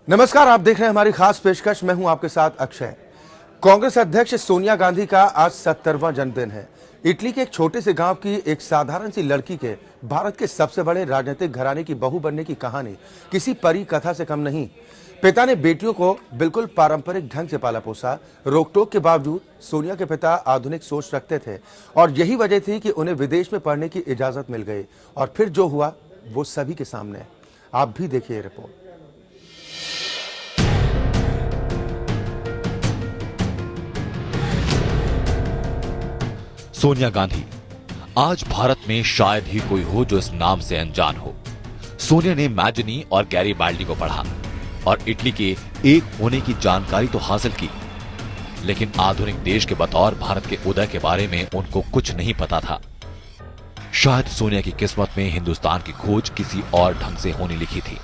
नमस्कार, आप देख रहे हैं हमारी खास पेशकश। मैं हूं आपके साथ अक्षय। कांग्रेस अध्यक्ष सोनिया गांधी का आज 70वां जन्मदिन है। इटली के एक छोटे से गांव की एक साधारण सी लड़की के भारत के सबसे बड़े राजनीतिक घराने की बहू बनने की कहानी किसी परी कथा से कम नहीं। पिता ने बेटियों को बिल्कुल पारंपरिक ढंग से पाला पोसा। रोक टोक के बावजूद सोनिया के पिता आधुनिक सोच रखते थे और यही वजह थी कि उन्हें विदेश में पढ़ने की इजाजत मिल गई। और फिर जो हुआ वो सभी के सामने है। आप भी देखिए रिपोर्ट। सोनिया गांधी आज भारत में शायद ही कोई हो जो इस नाम से अनजान हो। सोनिया ने मैजनी और गैरीबाल्डी को पढ़ा और इटली के एक होने की जानकारी तो हासिल की, लेकिन आधुनिक देश के बतौर भारत के उदय के बारे में उनको कुछ नहीं पता था। शायद सोनिया की किस्मत में हिंदुस्तान की खोज किसी और ढंग से होने लिखी थी।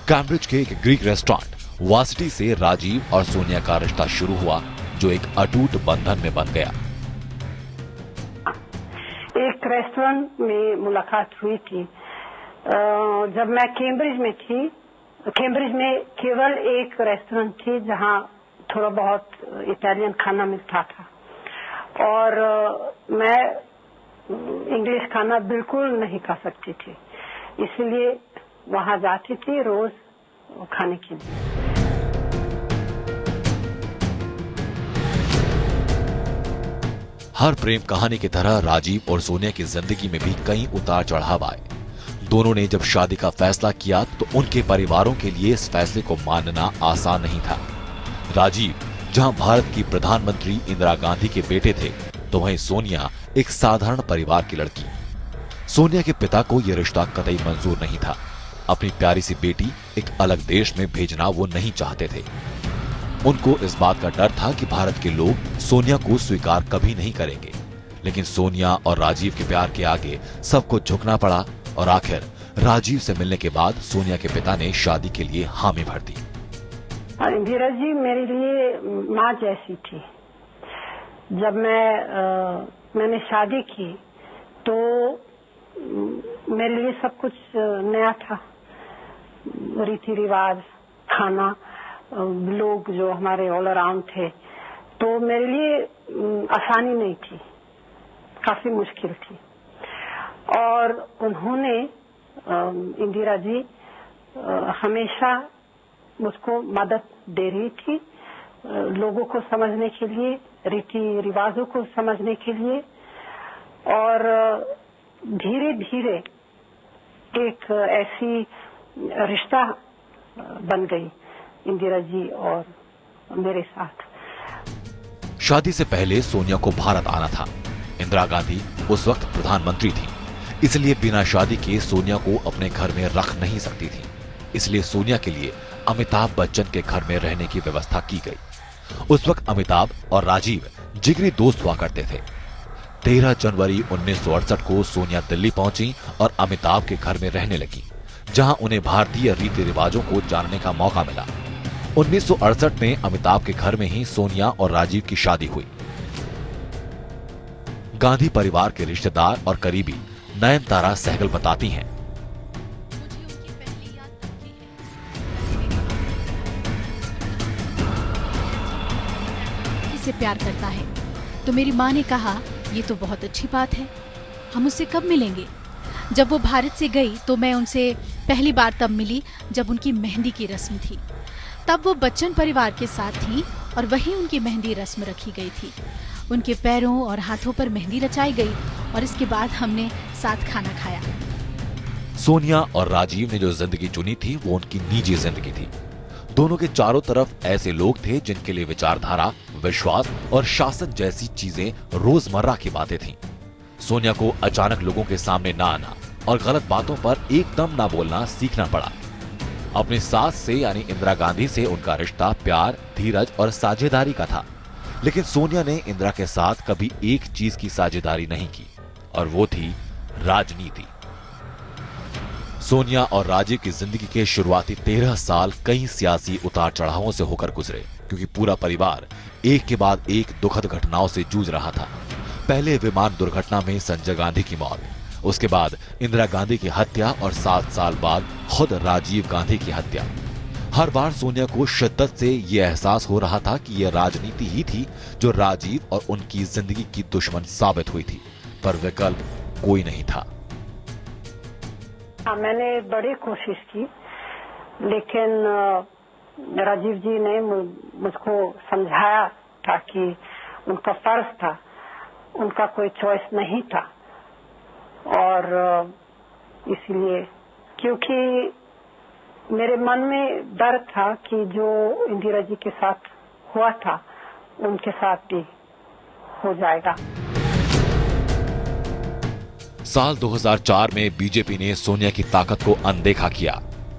कैम्ब्रिज के एक ग्रीक रेस्टोरेंट वासिटी से राजीव और सोनिया का रिश्ता शुरू हुआ, जो एक अटूट बंधन में बन गया। एक रेस्टोरेंट में मुलाकात हुई थी जब मैं कैम्ब्रिज में थी। कैम्ब्रिज में केवल एक रेस्टोरेंट थी जहां थोड़ा बहुत इटालियन खाना मिलता था और मैं इंग्लिश खाना बिल्कुल नहीं खा सकती थी, इसलिए वहां जाती थी रोज खाने के लिए। हर प्रेम कहानी की तरह राजीव और सोनिया की जिंदगी में भी कई उतार चढ़ाव आए। दोनों ने जब शादी का फैसला किया तो उनके परिवारों के लिए इस फैसले को मानना आसान नहीं था। राजीव जहां भारत की प्रधानमंत्री इंदिरा गांधी के बेटे थे, तो वहीं सोनिया एक साधारण परिवार की लड़की। सोनिया के पिता को यह रिश्ता कतई मंजूर नहीं था। अपनी प्यारी सी बेटी एक अलग देश में भेजना वो नहीं चाहते थे। उनको इस बात का डर था कि भारत के लोग सोनिया को स्वीकार कभी नहीं करेंगे, लेकिन सोनिया और राजीव के प्यार के आगे सबको झुकना पड़ा और आखिर राजीव से मिलने के बाद सोनिया के पिता ने शादी के लिए हामी भर दी। इंदिरा जी मेरे लिए माँ जैसी थी। जब मैंने शादी की तो मेरे लिए सब कुछ नया था। रीति रिवाज, खाना, लोग जो हमारे ऑल अराउंड थे, तो मेरे लिए आसानी नहीं थी, काफी मुश्किल थी। और उन्होंने इंदिरा जी हमेशा मुझको मदद दे रही थी, लोगों को समझने के लिए, रीति रिवाजों को समझने के लिए। और धीरे धीरे एक ऐसी रिश्ता बन गई इंदिरा जी और मेरे साथ। शादी से पहले सोनिया को भारत आना था। इंदिरा गांधी उस वक्त प्रधानमंत्री थी, इसलिए बिना शादी के सोनिया को अपने घर में रख नहीं सकती थी। इसलिए सोनिया के लिए अमिताभ बच्चन के घर में रहने की व्यवस्था की गई। उस वक्त अमिताभ और राजीव जिगरी दोस्त हुआ करते थे। 13 जनवरी 1968 को सोनिया दिल्ली पहुंची और अमिताभ के घर में रहने लगी, जहां उन्हें भारतीय रीति रिवाजों को जानने का मौका मिला। 1968 में अमिताभ के घर में ही सोनिया और राजीव की शादी हुई। गांधी परिवार के रिश्तेदार और करीबी नयनतारा सहगल बताती हैं, से प्यार करता है तो मेरी माँ ने कहा ये तो बहुत अच्छी बात है, हम उससे कब मिलेंगे। जब वो भारत से गई तो मैं उनसे पहली बार तब मिली जब उनकी मेहंदी की रस्म थी। तब वो बच्चन परिवार के साथ थी और वहीं उनकी मेहंदी रस्म रखी गई थी। उनके पैरों और हाथों पर मेहंदी रचाई गई और इसके बाद हमने साथ खाना खाया। सोनिया और राजीव ने जो जिंदगी चुनी थी वो उनकी निजी जिंदगी थी। दोनों के चारों तरफ ऐसे लोग थे जिनके लिए विचारधारा, विश्वास और शासन जैसी चीजें रोजमर्रा की बातें थीं। सोनिया को अचानक लोगों के सामने ना आना और गलत बातों पर एकदम ना बोलना सीखना पड़ा। अपनी सास से यानी इंदिरा गांधी से उनका रिश्ता प्यार, धीरज और साझेदारी का था, लेकिन सोनिया ने इंदिरा के साथ कभी एक चीज की साझेदारी नहीं की और वो थी राजनीति। सोनिया और राजीव की जिंदगी के शुरुआती 13 साल कई सियासी उतार चढ़ावों से होकर गुजरे, क्योंकि पूरा परिवार एक के बाद एक दुखद घटनाओं से जूझ रहा था। पहले विमान दुर्घटना में संजय गांधी की मौत, उसके बाद इंदिरा गांधी की हत्या और 7 साल बाद खुद राजीव गांधी की हत्या। हर बार सोनिया को शिद्दत से ये एहसास हो रहा था कि यह राजनीति ही थी जो राजीव और उनकी जिंदगी की दुश्मन साबित हुई थी, पर विकल्प कोई नहीं था। मैंने बड़ी कोशिश की, लेकिन राजीव जी ने मुझको समझाया था कि उनका फर्ज था, उनका कोई चॉइस नहीं था। और इसलिए, क्योंकि मेरे मन में डर था कि जो इंदिरा जी के साथ हुआ था उनके साथ भी हो जाएगा। साल 2004 में बीजेपी ने सोनिया की ताकत को अनदेखा किया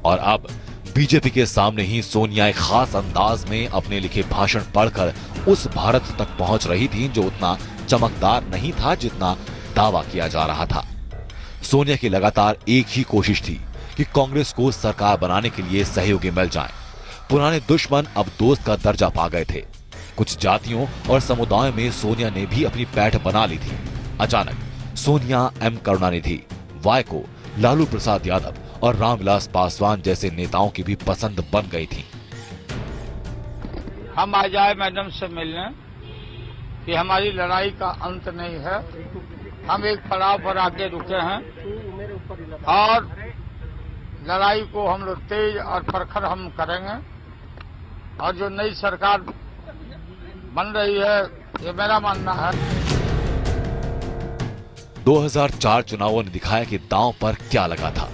और अब बीजेपी के सामने ही सोनिया एक खास अंदाज में अपने लिखे भाषण पढ़कर उस भारत तक पहुंच रही थी जो उतना चमकदार नहीं था जितना दावा किया जा रहा था। सोनिया की लगातार एक ही कोशिश थी कि कांग्रेस को सरकार बनाने के लिए सहयोगी मिल जाएं। पुराने दुश्मन अब दोस्त का दर्जा पा गए थे। कुछ जातियों और समुदायों में सोनिया ने भी अपनी पैठ बना ली थी। अचानक सोनिया एम करुणानिधि, वाय को लालू प्रसाद यादव और रामविलास पासवान जैसे नेताओं की भी पसंद बन गई थी। हम आ जाए मैडम से मिलने कि हमारी लड़ाई का अंत नहीं है, हम एक पड़ाव पर आके रुके हैं और लड़ाई को हम लोग तेज और प्रखर हम करेंगे। और जो नई सरकार बन रही है, ये मेरा मानना है। 2004 चुनावों ने दिखाया कि दांव पर क्या लगा था।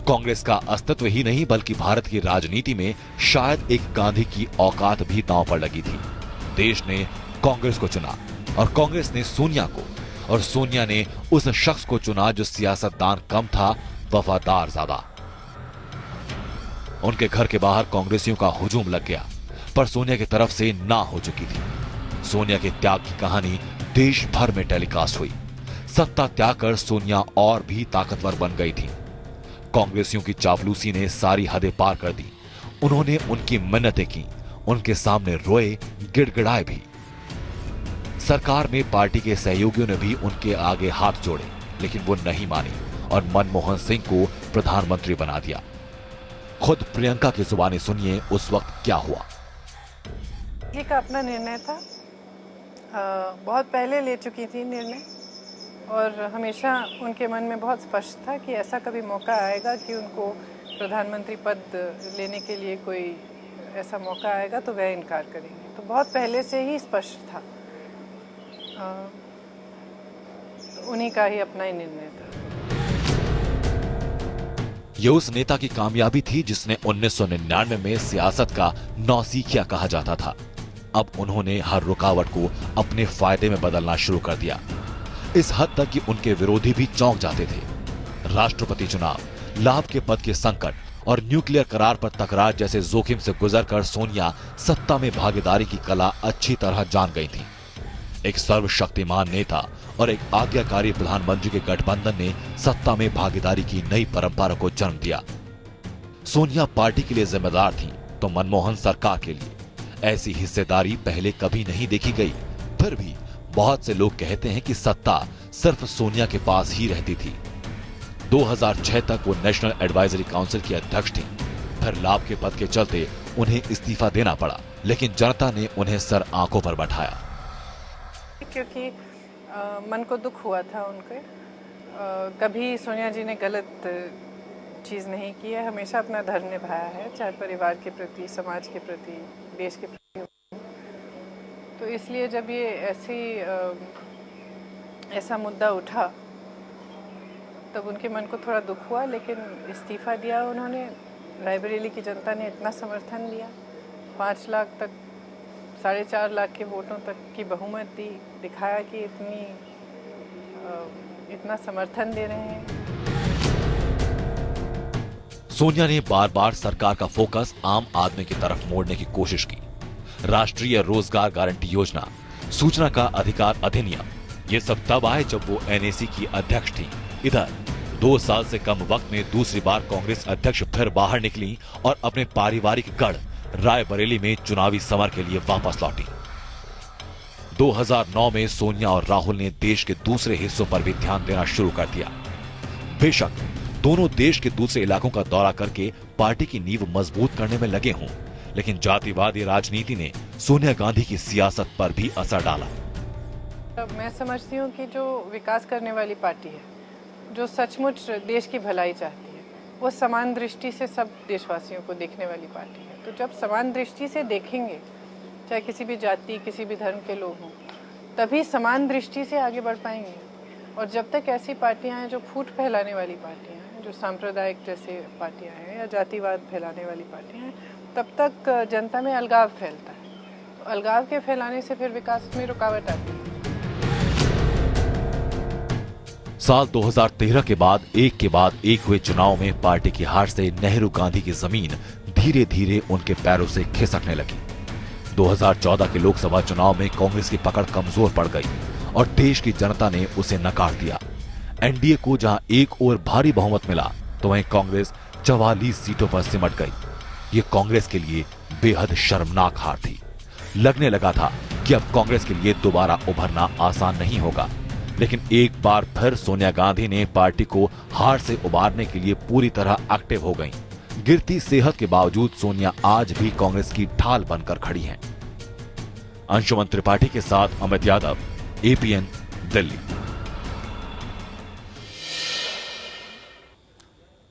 कांग्रेस का अस्तित्व ही नहीं बल्कि भारत की राजनीति में शायद एक गांधी की औकात भी दांव पर लगी थी। देश ने कांग्रेस को चुना और कांग्रेस ने सोनिया को, और सोनिया ने उस शख्स को चुना जो सियासतदान कम था, वफादार ज्यादा। उनके घर के बाहर कांग्रेसियों का हुजूम लग गया, पर सोनिया की तरफ से ना हो चुकी थी। सोनिया के त्याग की कहानी देश भर में टेलीकास्ट हुई। सत्ता त्याग कर सोनिया और भी ताकतवर बन गई थी। कांग्रेसियों की चापलूसी ने सारी हदें पार कर दी। उन्होंने उनकी मिन्नतें की, उनके सामने रोए, गिड़गिड़ाए भी। सरकार में पार्टी के सहयोगियों ने भी उनके आगे हाथ जोड़े, लेकिन वो नहीं मानी और मनमोहन सिंह को प्रधानमंत्री बना दिया। खुद प्रियंका की जुबानी सुनिए उस वक्त क्या हुआ। ये का अपना निर्णय था, बहुत पहले ले चुकी थी निर्णय, और हमेशा उनके मन में बहुत स्पष्ट था कि ऐसा कभी मौका आएगा कि उनको प्रधानमंत्री पद लेने के लिए कोई ऐसा मौका आएगा तो वह इनकार करेंगे। तो बहुत पहले से ही स्पष्ट था, उन्हीं का ही अपना ही निर्णय था। ये उस नेता की कामयाबी थी जिसने 1999 में सियासत का नौसिखिया कहा जाता था। अब उन्होंने हर रुकावट को अपने फायदे में बदलना शुरू कर दिया, इस हद तक कि उनके विरोधी भी चौंक जाते थे। राष्ट्रपति चुनाव, लाभ के पद के संकट और न्यूक्लियर करार पर तकरार जैसे जोखिम से गुजरकर सोनिया सत्ता में भागीदारी की कला अच्छी तरह जान गई थी। एक सर्वशक्तिमान नेता और एक आज्ञाकारी प्रधानमंत्री के गठबंधन ने सत्ता में भागीदारी की नई परंपरा को जन्म दिया। सोनिया पार्टी के लिए जिम्मेदार थी तो मनमोहन सरकार के लिए। ऐसी हिस्सेदारी पहले कभी नहीं देखी गई। फिर भी बहुत से लोग कहते हैं कि सत्ता सिर्फ सोनिया के पास ही रहती थी। 2006 तक वो नेशनल एडवाइजरी काउंसिल की अध्यक्ष थी। फिर लाभ के पद के चलते उन्हें इस्तीफा देना पड़ा, लेकिन जनता ने उन्हें सर आंखों पर बैठाया। क्योंकि मन को दुख हुआ था उनके। कभी सोनिया जी ने गलत चीज़ नहीं की है, हमेशा अपना धर्म निभाया है, चाहे परिवार के प्रति, समाज के प्रति, देश के प्रति। तो इसलिए जब ये ऐसा मुद्दा उठा तब उनके मन को थोड़ा दुख हुआ, लेकिन इस्तीफा दिया उन्होंने। रायबरेली की जनता ने इतना समर्थन दिया, 5 लाख तक, 4.5 लाख के वोटों तक की बहुमत दी, दिखाया कि इतना समर्थन दे रहे हैं। सोनिया ने बार बार सरकार का फोकस आम आदमी की तरफ मोड़ने की कोशिश की। राष्ट्रीय रोजगार गारंटी योजना, सूचना का अधिकार अधिनियम, ये सब तब आए जब वो एनएसी की अध्यक्ष थी। इधर 2 साल से कम वक्त में दूसरी बार कांग्रेस अध्यक्ष फिर बाहर निकली और अपने पारिवारिक गढ़ रायबरेली में चुनावी समर के लिए वापस लौटी। 2009 में सोनिया और राहुल ने देश के दूसरे हिस्सों पर भी ध्यान देना शुरू कर दिया। बेशक दोनों देश के दूसरे इलाकों का दौरा करके पार्टी की नींव मजबूत करने में लगे हों, लेकिन जातिवादी राजनीति ने सोनिया गांधी की सियासत पर भी असर डाला। मैं समझती हूँ कि जो विकास करने वाली पार्टी है, जो सचमुच देश की भलाई चाहती है, वो समान दृष्टि से सब देशवासियों को देखने वाली पार्टी है। तो जब समान दृष्टि से देखेंगे, चाहे किसी भी जाति, किसी भी धर्म के लोग हों, तभी समान दृष्टि से आगे बढ़ पाएंगे। और जब तक ऐसी पार्टियां हैं जो फूट फैलाने वाली पार्टियां हैं, जो सांप्रदायिक जैसे पार्टियां हैं या जातिवाद फैलाने वाली पार्टियां हैं, तब तक जनता में अलगाव फैलता है। तो अलगाव के फैलाने से फिर विकास में रुकावट आती है। साल 2013 के बाद एक हुए चुनाव में पार्टी की हार से नेहरू गांधी की जमीन धीरे धीरे उनके पैरों से खिसकने लगी। 2014 के लोकसभा चुनाव में कांग्रेस की पकड़ कमजोर पड़ गई और देश की जनता ने उसे नकार दिया। एनडीए को जहां एक ओर भारी बहुमत मिला, तो वहीं कांग्रेस 44 सीटों पर सिमट गई। ये कांग्रेस के लिए बेहद शर्मनाक हार थी। लगने लगा था कि अब कांग्रेस के लिए दोबारा उभरना आसान नहीं होगा, लेकिन एक बार फिर सोनिया गांधी ने पार्टी को हार से उबारने के लिए पूरी तरह एक्टिव हो गईं। गिरती सेहत के बावजूद सोनिया आज भी कांग्रेस की ढाल बनकर खड़ी हैं। अंशुमन त्रिपाठी के साथ अमित यादव, एपीएन, दिल्ली।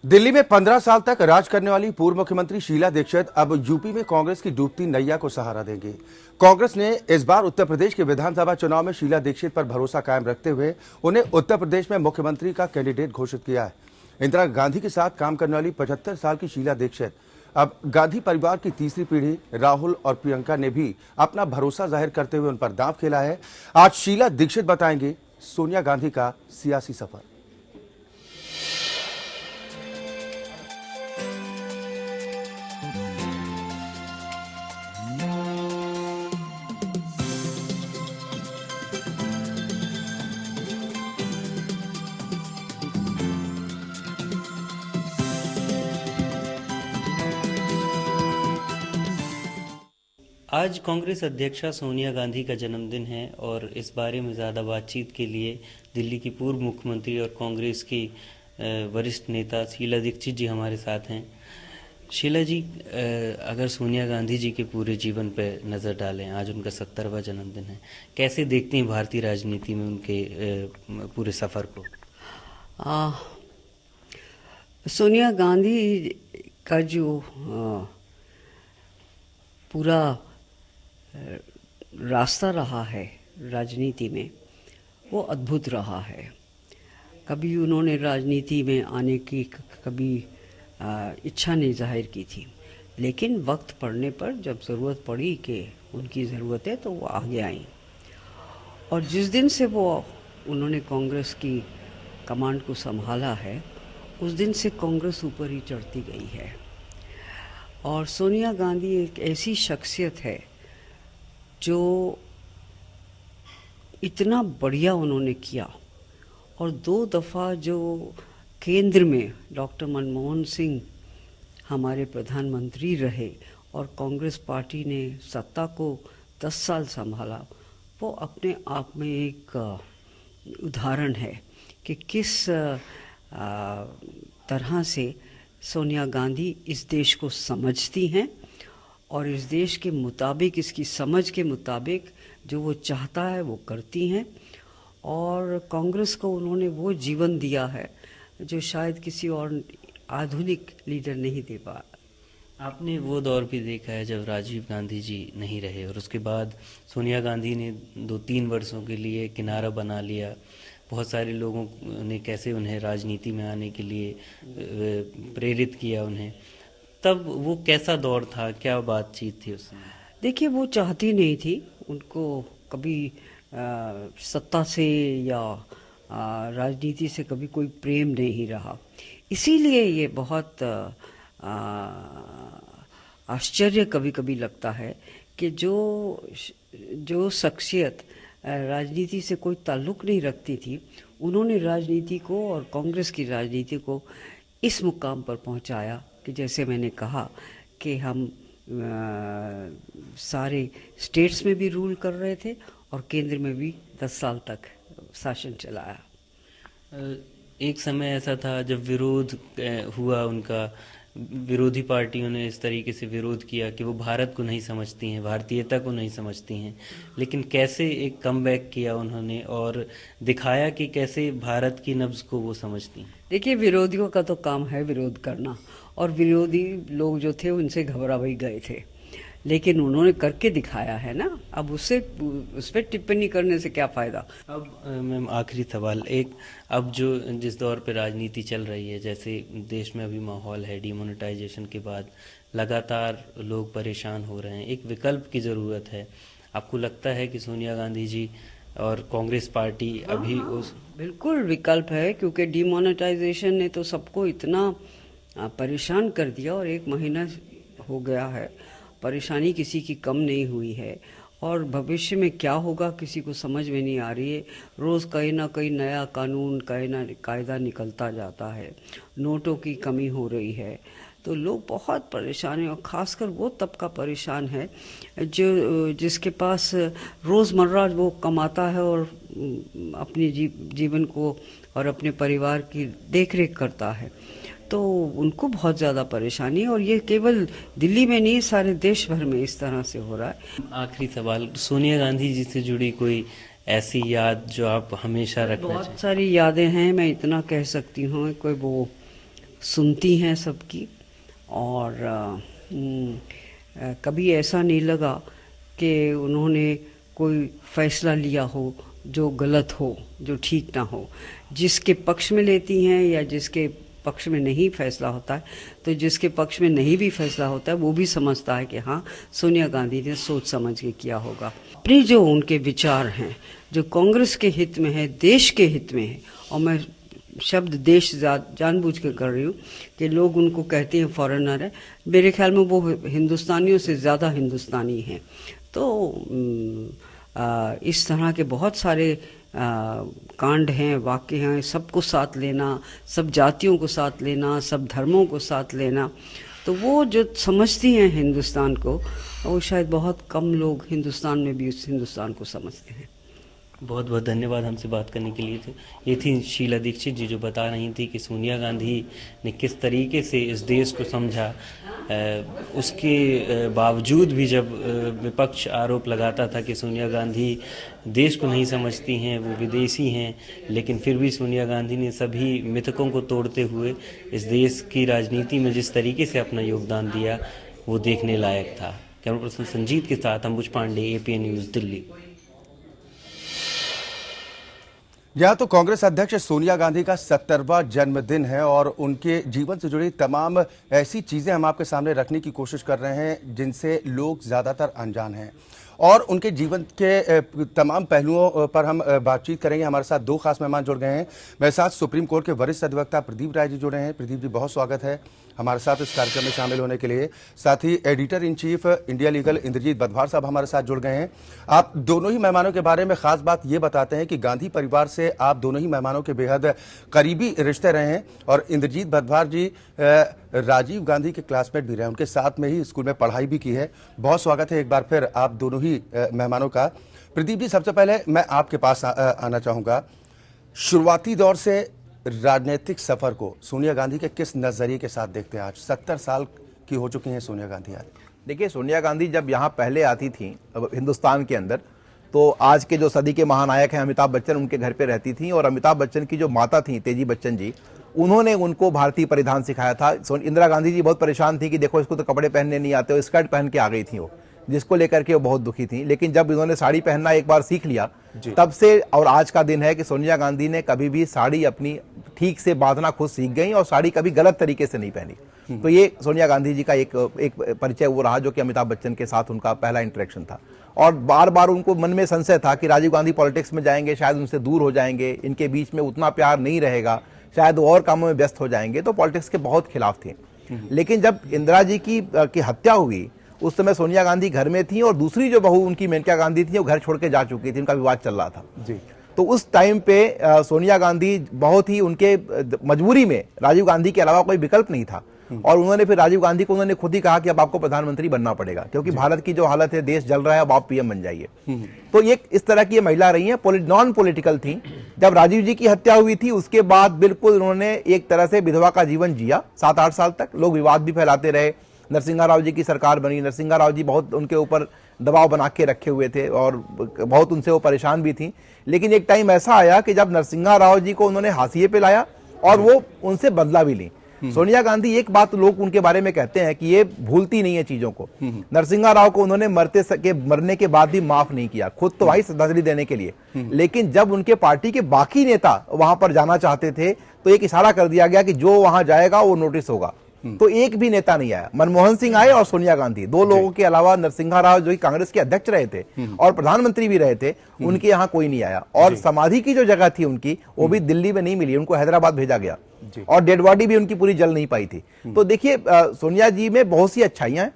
दिल्ली में 15 साल तक राज करने वाली पूर्व मुख्यमंत्री शीला दीक्षित अब यूपी में कांग्रेस की डूबती नैया को सहारा देंगे। कांग्रेस ने इस बार उत्तर प्रदेश के विधानसभा चुनाव में शीला दीक्षित पर भरोसा कायम रखते हुए उन्हें उत्तर प्रदेश में मुख्यमंत्री का कैंडिडेट घोषित किया है। इंदिरा गांधी के साथ काम करने वाली 75 साल की शीला दीक्षित अब गांधी परिवार की तीसरी पीढ़ी राहुल और प्रियंका ने भी अपना भरोसा जाहिर करते हुए उन पर दांव खेला है। आज शीला दीक्षित बताएंगे सोनिया गांधी का सियासी सफर। आज कांग्रेस अध्यक्षा सोनिया गांधी का जन्मदिन है और इस बारे में ज़्यादा बातचीत के लिए दिल्ली की पूर्व मुख्यमंत्री और कांग्रेस की वरिष्ठ नेता शीला दीक्षित जी हमारे साथ हैं। शीला जी, अगर सोनिया गांधी जी के पूरे जीवन पर नज़र डालें, आज उनका 70वां जन्मदिन है, कैसे देखते हैं भारतीय राजनीति में उनके पूरे सफ़र को? सोनिया गांधी का जो पूरा रास्ता रहा है राजनीति में, वो अद्भुत रहा है। कभी उन्होंने राजनीति में आने की कभी इच्छा नहीं जाहिर की थी, लेकिन वक्त पड़ने पर जब ज़रूरत पड़ी कि उनकी ज़रूरत है तो वो आगे आई। और जिस दिन से वो उन्होंने कांग्रेस की कमांड को संभाला है, उस दिन से कांग्रेस ऊपर ही चढ़ती गई है। और सोनिया गांधी एक ऐसी शख्सियत है जो इतना बढ़िया उन्होंने किया, और 2 दफ़ा जो केंद्र में डॉक्टर मनमोहन सिंह हमारे प्रधानमंत्री रहे और कांग्रेस पार्टी ने सत्ता को 10 साल संभाला, वो अपने आप में एक उदाहरण है कि किस तरह से सोनिया गांधी इस देश को समझती हैं और इस देश के मुताबिक, इसकी समझ के मुताबिक जो वो चाहता है वो करती हैं। और कांग्रेस को उन्होंने वो जीवन दिया है जो शायद किसी और आधुनिक लीडर नहीं दे पा। आपने वो दौर भी देखा है जब राजीव गांधी जी नहीं रहे और उसके बाद सोनिया गांधी ने 2-3 वर्षों के लिए किनारा बना लिया। बहुत सारे लोगों ने कैसे उन्हें राजनीति में आने के लिए प्रेरित किया उन्हें, तब वो कैसा दौर था, क्या बातचीत थी उस समय? देखिए, वो चाहती नहीं थी, उनको कभी सत्ता से या राजनीति से कभी कोई प्रेम नहीं रहा। इसीलिए ये बहुत आश्चर्य कभी कभी लगता है कि जो शख्सियत राजनीति से कोई ताल्लुक़ नहीं रखती थी, उन्होंने राजनीति को और कांग्रेस की राजनीति को इस मुकाम पर पहुंचाया कि जैसे मैंने कहा कि हम सारे स्टेट्स में भी रूल कर रहे थे और केंद्र में भी 10 साल तक शासन चलाया। एक समय ऐसा था जब विरोध हुआ उनका, विरोधी पार्टियों ने इस तरीके से विरोध किया कि वो भारत को नहीं समझती हैं, भारतीयता को नहीं समझती हैं, लेकिन कैसे एक कमबैक किया उन्होंने और दिखाया कि कैसे भारत की नब्ज को वो समझती हैं। देखिए, विरोधियों का तो काम है विरोध करना, और विरोधी लोग जो थे उनसे घबरा भी गए थे, लेकिन उन्होंने करके दिखाया है ना। अब उस पर टिप्पणी करने से क्या फ़ायदा। अब मैम आखिरी सवाल, एक अब जो जिस दौर पे राजनीति चल रही है, जैसे देश में अभी माहौल है डिमोनेटाइजेशन के बाद, लगातार लोग परेशान हो रहे हैं, एक विकल्प की ज़रूरत है। आपको लगता है कि सोनिया गांधी जी और कांग्रेस पार्टी अभी उस बिल्कुल विकल्प है, क्योंकि डिमोनेटाइजेशन ने तो सबको इतना परेशान कर दिया, और 1 महीना हो गया है, परेशानी किसी की कम नहीं हुई है, और भविष्य में क्या होगा किसी को समझ में नहीं आ रही है। रोज़ कहीं ना कहीं नया कानून कायदा निकलता जाता है, नोटों की कमी हो रही है, तो लोग बहुत परेशान हैं, और ख़ासकर वो तबका परेशान है जिसके पास रोज़मर्रा वो कमाता है और अपने जीवन को और अपने परिवार की देखरेख करता है, तो उनको बहुत ज़्यादा परेशानी है। और ये केवल दिल्ली में नहीं, सारे देश भर में इस तरह से हो रहा है। आखिरी सवाल, सोनिया गांधी जी से जुड़ी कोई ऐसी याद जो आप हमेशा रखना चाहें? बहुत सारी यादें हैं, मैं इतना कह सकती हूँ, कोई वो सुनती हैं सबकी, और कभी ऐसा नहीं लगा कि उन्होंने कोई फैसला लिया हो जो गलत हो, जो ठीक ना हो। जिसके पक्ष में लेती हैं या जिसके पक्ष में नहीं फैसला होता है, तो जिसके पक्ष में नहीं भी फैसला होता है वो भी समझता है कि हाँ, सोनिया गांधी ने सोच समझ के किया होगा। अपने जो उनके विचार हैं, जो कांग्रेस के हित में है, देश के हित में है, और मैं शब्द देश जानबूझ के कर रही हूँ कि लोग उनको कहते हैं फॉरेनर है, मेरे ख्याल में वो हिंदुस्तानियों से ज़्यादा हिंदुस्तानी हैं। तो इस तरह के बहुत सारे कांड हैं, वाक़े हैं, सबको साथ लेना, सब जातियों को साथ लेना, सब धर्मों को साथ लेना, तो वो जो समझती हैं हिंदुस्तान को, वो शायद बहुत कम लोग हिंदुस्तान में भी उस हिंदुस्तान को समझते हैं। बहुत बहुत धन्यवाद हमसे बात करने के लिए। ये थी शीला दीक्षित जी, जो बता रही थी कि सोनिया गांधी ने किस तरीके से इस देश को समझा। उसके बावजूद भी जब विपक्ष आरोप लगाता था कि सोनिया गांधी देश को नहीं समझती हैं, वो विदेशी हैं, लेकिन फिर भी सोनिया गांधी ने सभी मिथकों को तोड़ते हुए इस देश की राजनीति में जिस तरीके से अपना योगदान दिया, वो देखने लायक था। कैमरा पर्सन संजीत के साथ अंबुज पांडे, एपीएन न्यूज़, दिल्ली। यहाँ तो कांग्रेस अध्यक्ष सोनिया गांधी का 70वां जन्मदिन है, और उनके जीवन से जुड़ी तमाम ऐसी चीजें हम आपके सामने रखने की कोशिश कर रहे हैं जिनसे लोग ज्यादातर अनजान हैं, और उनके जीवन के तमाम पहलुओं पर हम बातचीत करेंगे। हमारे साथ 2 खास मेहमान जुड़ गए हैं। मेरे साथ सुप्रीम कोर्ट के वरिष्ठ अधिवक्ता प्रदीप राय जी जुड़े हैं। प्रदीप जी, बहुत स्वागत है हमारे साथ इस कार्यक्रम में शामिल होने के लिए। साथ ही editor in chief India legal Indrajit Badbhar sahab हमारे साथ जुड़ गए हैं। आप दोनों ही मेहमानों के बारे में खास बात ये बताते हैं कि गांधी परिवार से आप दोनों ही मेहमानों के बेहद करीबी रिश्ते रहे हैं, और इंद्रजीत बदभार जी राजीव गांधी के क्लासमेट भी रहे, उनके साथ में ही स्कूल में पढ़ाई भी की है। बहुत स्वागत है एक बार फिर आप दोनों ही मेहमानों का। प्रदीप जी, सबसे पहले मैं आपके पास आना चाहूंगा। शुरुआती दौर से राजनीतिक सफर को सोनिया गांधी के किस नजरिए के साथ देखते हैं? आज 70 साल की हो चुकी हैं सोनिया गांधी। आज देखिए, सोनिया गांधी जब यहाँ पहले आती थी हिंदुस्तान के अंदर, तो आज के जो सदी के महानायक हैं अमिताभ बच्चन, उनके घर पे रहती थी, और अमिताभ बच्चन की जो माता थी तेजी बच्चन जी, उन्होंने उनको भारतीय परिधान सिखाया था। इंदिरा गांधी जी बहुत परेशान थी कि देखो इसको तो कपड़े पहनने नहीं आते, स्कर्ट पहन के आ गई थी वो, जिसको लेकर के वो बहुत दुखी थी। लेकिन जब इन्होंने साड़ी पहनना एक बार सीख लिया, तब से और आज का दिन है कि सोनिया गांधी ने कभी भी साड़ी अपनी ठीक से बांधना खुद सीख गई, और साड़ी कभी गलत तरीके से नहीं पहनी। तो ये सोनिया गांधी जी का एक परिचय वो रहा, जो कि अमिताभ बच्चन के साथ उनका पहला इंटरेक्शन था। और बार बार उनको मन में संशय था कि राजीव गांधी पॉलिटिक्स में जाएंगे, शायद उनसे दूर हो जाएंगे, इनके बीच में उतना प्यार नहीं रहेगा, शायद वो और कामों में व्यस्त हो जाएंगे, तो पॉलिटिक्स के बहुत खिलाफ थे। लेकिन जब इंदिरा जी की हत्या हुई, उस समय सोनिया गांधी घर में थी, और दूसरी जो बहू उनकी मेनका गांधी थी, वो घर छोड़ के जा चुकी थी, उनका विवाद चल रहा था जी। तो उस टाइम पे सोनिया गांधी बहुत ही उनके मजबूरी में, राजीव गांधी के अलावा कोई विकल्प नहीं था, और उन्होंने फिर राजीव गांधी को उन्होंने खुद ही कहा कि अब आपको प्रधानमंत्री बनना पड़ेगा, क्योंकि भारत की जो हालत है, देश जल रहा है, अब आप पीएम बन जाइए। तो ये इस तरह की ये महिला रही हैं, नॉन पॉलिटिकल थी। जब राजीव जी की हत्या हुई थी उसके बाद बिल्कुल उन्होंने एक तरह से विधवा का जीवन जिया 7-8 साल तक। लोग विवाद भी फैलाते रहे, नरसिंहा राव जी की सरकार बनी, नरसिंहा राव जी बहुत उनके ऊपर दबाव बना के रखे हुए थे और बहुत उनसे वो परेशान भी थी। लेकिन एक टाइम ऐसा आया कि जब नरसिंहा राव जी को उन्होंने हाशिए पे लाया और वो उनसे बदला भी ली। सोनिया गांधी, एक बात लोग उनके बारे में कहते हैं कि ये भूलती नहीं है चीजों को। नरसिंहा राव को उन्होंने मरने के बाद भी माफ नहीं किया, खुद तो आई श्रद्धांजलि देने के लिए, लेकिन जब उनके पार्टी के बाकी नेता वहां पर जाना चाहते थे तो एक इशारा कर दिया गया कि जो वहां जाएगा वो नोटिस होगा। तो एक भी नेता नहीं आया। मनमोहन सिंह आए और सोनिया गांधी, दो लोगों के अलावा नरसिंहा राव जो कांग्रेस के अध्यक्ष रहे थे और प्रधानमंत्री भी रहे थे, उनके यहाँ कोई नहीं आया। और समाधि की जो जगह थी उनकी, वो भी दिल्ली में नहीं मिली, उनको हैदराबाद भेजा गया और डेड बॉडी भी उनकी पूरी जल नहीं पाई थी। तो देखिए, सोनिया जी में बहुत सी अच्छाइयां हैं,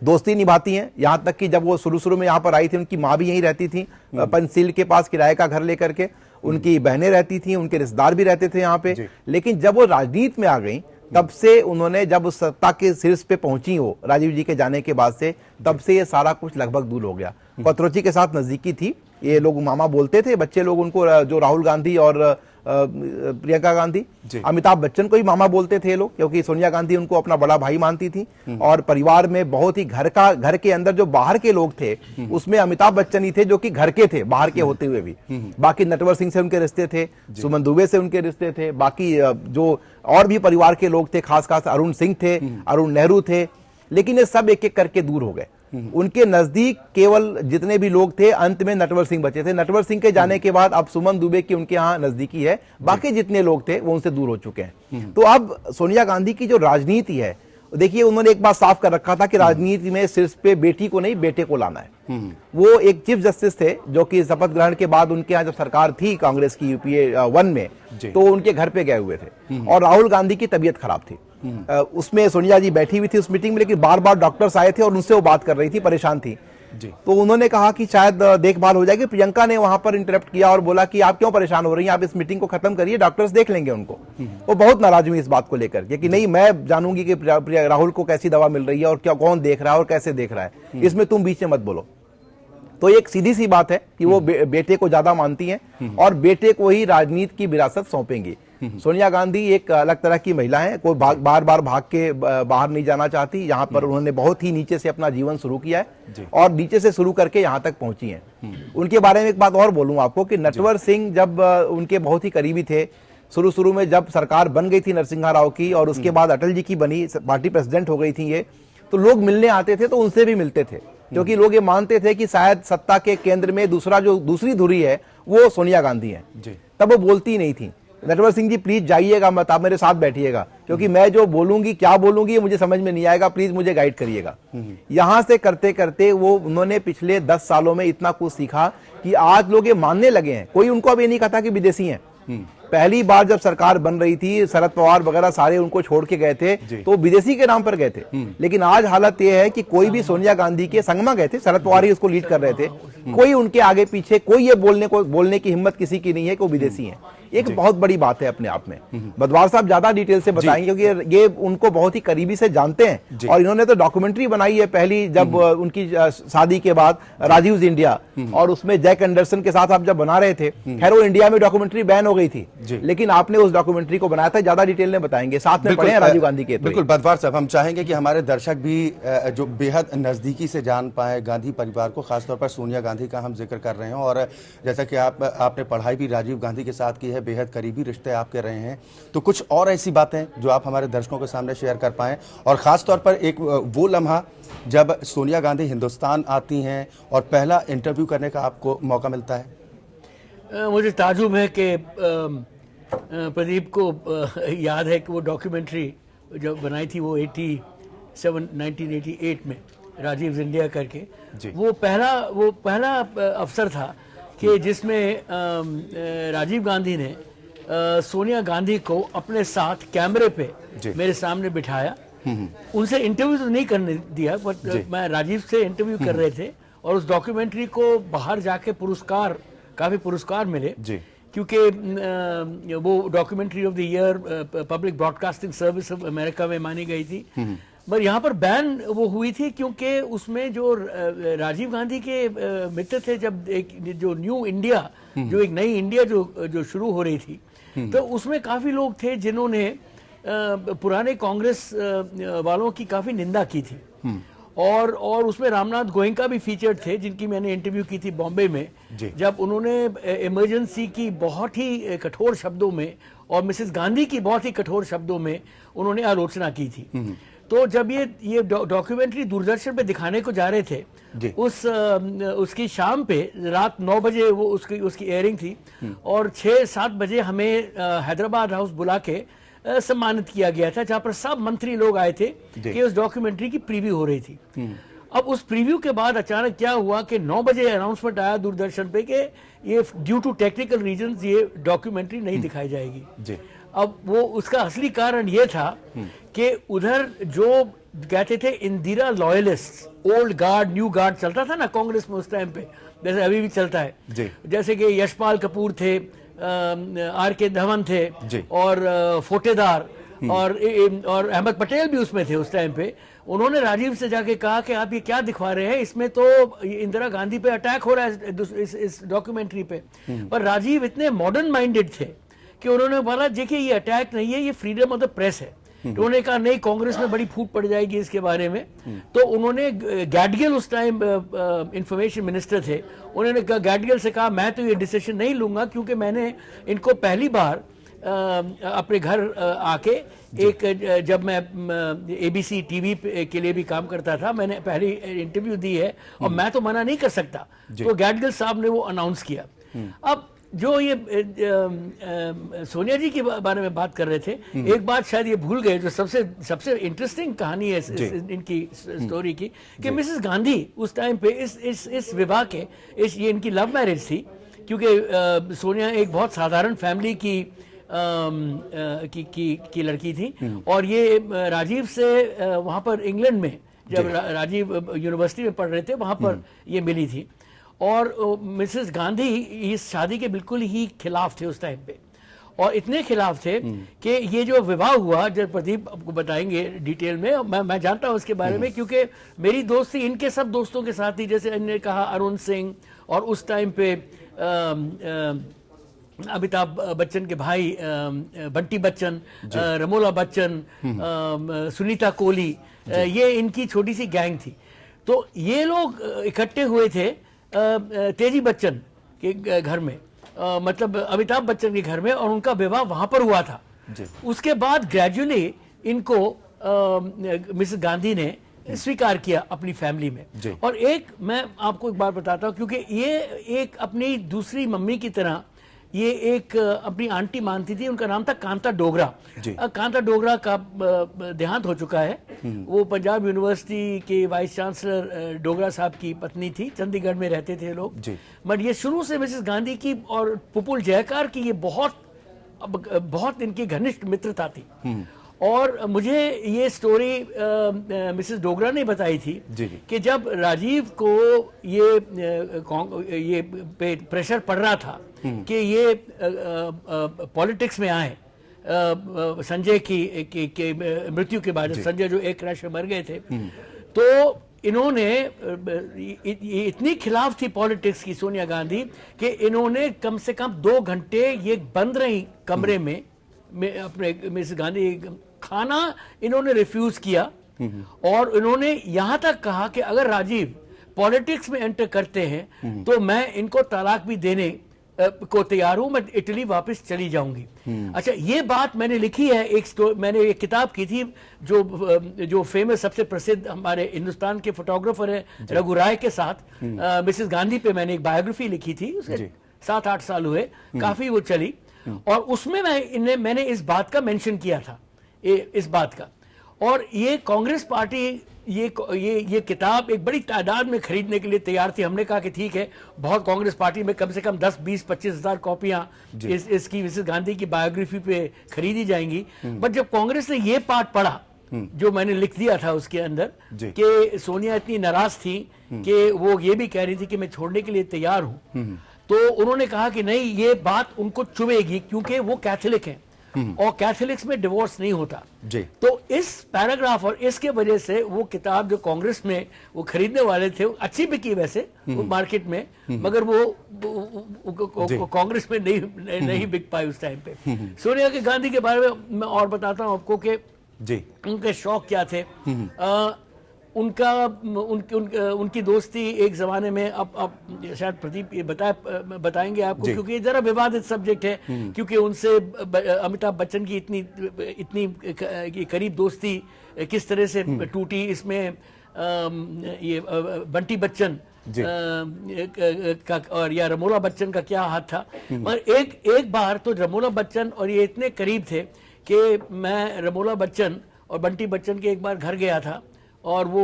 दोस्ती निभाती हैं। यहां तक कि जब वो शुरू में यहां पर आई थी, उनकी माँ भी यहीं रहती थी, पंचशील के पास किराए का घर लेकर के। उनकी बहनें रहती थी, उनके रिश्तेदार भी रहते थे यहाँ पे। लेकिन जब वो राजनीति में आ गई, तब से उन्होंने, जब उस सत्ता के शीर्ष पे पहुंची हो राजीव जी के जाने के बाद से, तब से ये सारा कुछ लगभग दूर हो गया। पत्रोची के साथ नजदीकी थी, ये लोग मामा बोलते थे, बच्चे लोग उनको, जो राहुल गांधी और प्रियंका गांधी, अमिताभ बच्चन को ही मामा बोलते थे लोग, क्योंकि सोनिया गांधी उनको अपना बड़ा भाई मानती थी। और परिवार में बहुत ही घर के अंदर जो बाहर के लोग थे, उसमें अमिताभ बच्चन ही थे जो कि घर के थे, बाहर के होते हुए भी। बाकी नटवर सिंह से उनके रिश्ते थे, सुमन दुबे से उनके रिश्ते थे, बाकी जो और भी परिवार के लोग थे, खास अरुण सिंह थे, अरुण नेहरू थे। लेकिन ये सब एक एक करके दूर हो गए। उनके नजदीक केवल जितने भी लोग थे, अंत में नटवर सिंह बचे थे। नटवर सिंह के जाने के बाद अब सुमन दुबे की उनके यहाँ नजदीकी है, बाकी जितने लोग थे वो उनसे दूर हो चुके हैं। तो अब सोनिया गांधी की जो राजनीति है, देखिए, उन्होंने एक बात साफ कर रखा था कि राजनीति में सिर्फ पे बेटी को नहीं, बेटे को लाना है। वो एक चीफ जस्टिस थे जो कि शपथ ग्रहण के बाद उनके यहाँ जब सरकार थी कांग्रेस की UPA 1 में, तो उनके घर पे गए हुए थे और राहुल गांधी की तबीयत खराब थी। उसमें सोनिया जी बैठी हुई थी उस मीटिंग में, लेकिन बार बार डॉक्टर्स आए थे और उनसे वो बात कर रही थी, परेशान थी। तो उन्होंने कहा कि शायद देखभाल हो जाएगी। प्रियंका ने वहां पर इंटरप्ट किया और बोला कि आप क्यों परेशान हो रही हैं, आप इस मीटिंग को खत्म करिए, डॉक्टर्स देख लेंगे उनको। वो बहुत नाराज हुई इस बात को लेकर कि नहीं, मैं जानूंगी कि राहुल को कैसी दवा मिल रही है और क्या, कौन देख रहा है और कैसे देख रहा है, इसमें तुम बीच में मत बोलो। तो एक सीधी सी बात है कि वो बेटे को ज्यादा मानती हैं और बेटे को ही राजनीति की विरासत सौंपेंगी। सोनिया गांधी एक अलग तरह की महिला है, कोई बार बार भाग के बाहर नहीं जाना चाहती। यहाँ पर उन्होंने बहुत ही नीचे से अपना जीवन शुरू किया है और नीचे से शुरू करके यहाँ तक पहुंची हैं। उनके बारे में एक बात और बोलूं आपको कि नटवर सिंह जब उनके बहुत ही करीबी थे, शुरू में जब सरकार बन गई थी नरसिंहा राव की और उसके बाद अटल जी की बनी, पार्टी प्रेसिडेंट हो गई थी ये, तो लोग मिलने आते थे तो उनसे भी मिलते थे, क्योंकि लोग ये मानते थे कि शायद सत्ता के केंद्र में दूसरी धुरी है वो सोनिया गांधी है। तब वो बोलती नहीं थी, नटवर सिंह जी प्लीज जाइएगा मत, आप मेरे साथ बैठिएगा, क्योंकि मैं जो बोलूंगी, क्या बोलूंगी, मुझे समझ में नहीं आएगा, प्लीज मुझे गाइड करिएगा। यहां से करते करते उन्होंने पिछले 10 सालों में इतना कुछ सीखा कि आज लोग ये मानने लगे हैं। कोई उनको अब ये नहीं कहता कि विदेशी हैं। पहली बार जब सरकार बन रही थी, शरद पवार वगैरह सारे उनको छोड़ के गए थे, तो विदेशी के नाम पर गए थे। लेकिन आज हालत यह है कि कोई भी सोनिया गांधी के संग में गए थे, शरद पवार ही उसको लीड कर रहे थे, कोई उनके आगे पीछे, कोई ये बोलने की हिम्मत किसी की नहीं है कि वो विदेशी हैं। एक बहुत बड़ी बात है अपने आप में। बदवार साहब ज्यादा डिटेल से बताएंगे, क्योंकि ये उनको बहुत ही करीबी से जानते हैं और इन्होंने तो डॉक्यूमेंट्री बनाई है पहली, जब उनकी शादी के बाद, राजीव इंडिया, और उसमें जैक एंडरसन के साथ आप जब बना रहे थे। खैर वो इंडिया में डॉक्यूमेंट्री बैन हो गई थी, लेकिन आपने उस डॉक्यूमेंट्री को बनाया था। ज्यादा डिटेल में बताएंगे, साथ में पढ़े हैं राजीव गांधी के। बिल्कुल बदवार साहब, हम चाहेंगे कि हमारे दर्शक भी जो बेहद नजदीकी से जान पाए गांधी परिवार को, खासतौर पर सोनिया गांधी का हम जिक्र कर रहे हैं, और जैसा कि आपने पढ़ाई भी राजीव गांधी के साथ की है, बेहद करीबी रिश्ते आपके रहे हैं, तो कुछ और ऐसी बातें जो आप हमारे दर्शकों के सामने शेयर कर पाएं, और खासतौर पर एक वो लम्हा जब सोनिया गांधी हिंदुस्तान आती हैं और पहला इंटरव्यू करने का आपको मौका मिलता है। मुझे ताजुब है कि प्रदीप को याद है कि वो डॉक्यूमेंट्री जब बनाई थी वो 1988 में, राजीव इंडिया करके, वो पहला अवसर था कि जिसमें राजीव गांधी ने सोनिया गांधी को अपने साथ कैमरे पे मेरे सामने बिठाया। उनसे इंटरव्यू तो नहीं करने दिया, पर मैं राजीव से इंटरव्यू कर रहे थे और उस डॉक्यूमेंट्री को बाहर जाके काफी पुरस्कार मिले। क्योंकि वो documentary of the year public broadcasting service of America में मानी गई थी। पर यहाँ पर बैन वो हुई थी क्योंकि उसमें जो राजीव गांधी के मित्र थे, जब एक जो न्यू इंडिया, जो एक नई इंडिया जो शुरू हो रही थी, तो उसमें काफ़ी लोग थे जिन्होंने पुराने कांग्रेस वालों की काफ़ी निंदा की थी। और उसमें रामनाथ गोयनका भी फीचर्ड थे, जिनकी मैंने इंटरव्यू की थी बॉम्बे में, जब उन्होंने इमरजेंसी की बहुत ही कठोर शब्दों में और मिसेस गांधी की बहुत ही कठोर शब्दों में उन्होंने आलोचना की थी। तो जब ये डॉक्यूमेंट्री दूरदर्शन पे दिखाने को जा रहे थे, उसकी शाम पे रात 9 बजे वो उसकी एयरिंग थी, और 6-7 बजे हमें हैदराबाद हाउस बुला के सम्मानित किया गया था, जहां पर सब मंत्री लोग आए थे कि उस डॉक्यूमेंट्री की प्रीव्यू हो रही थी। अब उस प्रीव्यू के बाद अचानक क्या हुआ कि 9 बजे अनाउंसमेंट आया दूरदर्शन पे कि ये ड्यू टू टेक्निकल रीजंस ये डॉक्यूमेंट्री नहीं दिखाई जाएगी। अब वो उसका असली कारण ये था कि उधर जो कहते थे Indira loyalist, old guard new guard चलता था ना कांग्रेस में उस टाइम पे, जैसे अभी भी चलता है, जैसे कि यशपाल कपूर थे, R.K. धवन थे, और फोटेदार, और अहमद पटेल भी उसमें थे उस टाइम पे। उन्होंने राजीव से जाके कहा कि आप ये क्या दिखवा रहे हैं, इसमें तो इंदिरा गांधी पे अटैक हो रहा है इस डॉक्यूमेंट्री पे। पर राजीव इतने मॉडर्न माइंडेड थे कि उन्होंने बोला देखिए ये अटैक नहीं है, ये फ्रीडम ऑफ द प्रेस है। तो उन्होंने कहा नहीं, कांग्रेस में बड़ी फूट पड़ जाएगी इसके बारे में। तो उन्होंने गैडगिल, उस टाइम इंफॉर्मेशन मिनिस्टर थे, उन्होंने कहा गैडगिल से कहा मैं तो ये डिसीजन नहीं लूंगा, क्योंकि मैंने इनको पहली बार अपने घर आके एक, जब मैं ABC टीवी के लिए भी काम करता था, मैंने पहली इंटरव्यू दी है और मैं तो मना नहीं कर सकता। तो गैडगिल साहब ने वो अनाउंस किया। अब जो ये सोनिया जी के बारे में बात कर रहे थे, एक बात शायद ये भूल गए, जो सबसे इंटरेस्टिंग कहानी है इनकी स्टोरी की, कि मिसेस गांधी उस टाइम पे इस विवाह के ये इनकी लव मैरिज थी, क्योंकि सोनिया एक बहुत साधारण फैमिली की लड़की थी, और ये राजीव से वहाँ पर इंग्लैंड में, जब राजीव यूनिवर्सिटी में पढ़ रहे थे, वहाँ पर ये मिली थी। और मिसेस गांधी इस शादी के बिल्कुल ही खिलाफ थे उस टाइम पे, और इतने खिलाफ थे कि ये जो विवाह हुआ, जब प्रदीप आपको बताएंगे डिटेल में, मैं जानता हूँ उसके बारे में, क्योंकि मेरी दोस्ती इनके सब दोस्तों के साथ थी। जैसे इन्होंने कहा अरुण सिंह, और उस टाइम पे अमिताभ बच्चन के भाई बंटी बच्चन, रमोला बच्चन, सुनीता कोहली, ये इनकी छोटी सी गैंग थी। तो ये लोग इकट्ठे हुए थे तेजी बच्चन के घर में, मतलब अमिताभ बच्चन के घर में, और उनका विवाह वहां पर हुआ था। उसके बाद ग्रेजुअली इनको मिसेस गांधी ने स्वीकार किया अपनी फैमिली में। और एक मैं आपको एक बात बताता हूँ, क्योंकि ये एक अपनी दूसरी मम्मी की तरह ये एक अपनी आंटी मानती थी। उनका नाम था कांता डोगरा। कांता डोगरा का देहांत हो चुका है। वो पंजाब यूनिवर्सिटी के वाइस चांसलर डोगरा साहब की पत्नी थी, चंडीगढ़ में रहते थे लोग। बट ये शुरू से मिसेस गांधी की और पुपुल जयकार की ये बहुत इनकी घनिष्ठ मित्रता थी। और मुझे ये स्टोरी मिसेस डोगरा ने बताई थी कि जब राजीव को ये प्रेशर पड़ रहा था कि ये पॉलिटिक्स में आए, संजय की मृत्यु के बाद, संजय जो एक क्रैश में मर गए थे, तो इन्होंने इतनी खिलाफ थी पॉलिटिक्स की सोनिया गांधी कि इन्होंने कम से कम 2 घंटे ये बंद रही कमरे में अपने मिसेस गांधी, खाना इन्होंने रिफ्यूज किया। और इन्होंने यहां तक कहा कि अगर राजीव पॉलिटिक्स में एंटर करते हैं तो मैं इनको तलाक भी देने को तैयार हूं, मैं इटली वापस चली जाऊंगी। अच्छा, ये बात मैंने लिखी है, मैंने एक किताब की थी जो फेमस सबसे प्रसिद्ध हमारे हिंदुस्तान के फोटोग्राफर है रघु राय के साथ, मिसेस गांधी पे मैंने एक बायोग्राफी लिखी थी। 7-8 साल हुए, काफी वो चली, और उसमें मैंने इस बात का मेंशन किया था, इस बात का। और ये कांग्रेस पार्टी ये किताब एक बड़ी तादाद में खरीदने के लिए तैयार थी। हमने कहा कि ठीक है, बहुत कांग्रेस पार्टी में कम से कम 10, 20, 25 हजार कॉपियां इसकी मिसेस गांधी की बायोग्राफी पे खरीदी जाएंगी। बट जब कांग्रेस ने ये पार्ट पढ़ा जो मैंने लिख दिया था उसके अंदर कि सोनिया इतनी नाराज थी कि वो ये भी कह रही थी कि मैं छोड़ने के लिए तैयार हूं, तो उन्होंने कहा कि नहीं, ये बात उनको चुभेगी क्योंकि वो कैथोलिक हैं और कैथोलिक्स में डिवोर्स नहीं होता जी। तो इस पैराग्राफ और इसके वजह से वो किताब जो कांग्रेस में वो खरीदने वाले थे, अच्छी बिकी वैसे वो मार्केट में, मगर वो कांग्रेस में नहीं बिक पाई उस टाइम पे। सोनिया गांधी के बारे में मैं और बताता हूँ आपको कि जी उनके शौक क्या थे। उनकी दोस्ती एक जमाने में, अब शायद प्रदीप ये बताएंगे आपको, क्योंकि ये जरा विवादित सब्जेक्ट है, क्योंकि उनसे अमिताभ बच्चन की इतनी करीब दोस्ती किस तरह से टूटी, इसमें ये बंटी बच्चन का और या रमोला बच्चन का क्या हाथ था। मगर एक बार तो रमोला बच्चन और ये इतने करीब थे कि मैं रमोला बच्चन और बंटी बच्चन के एक बार घर गया था और वो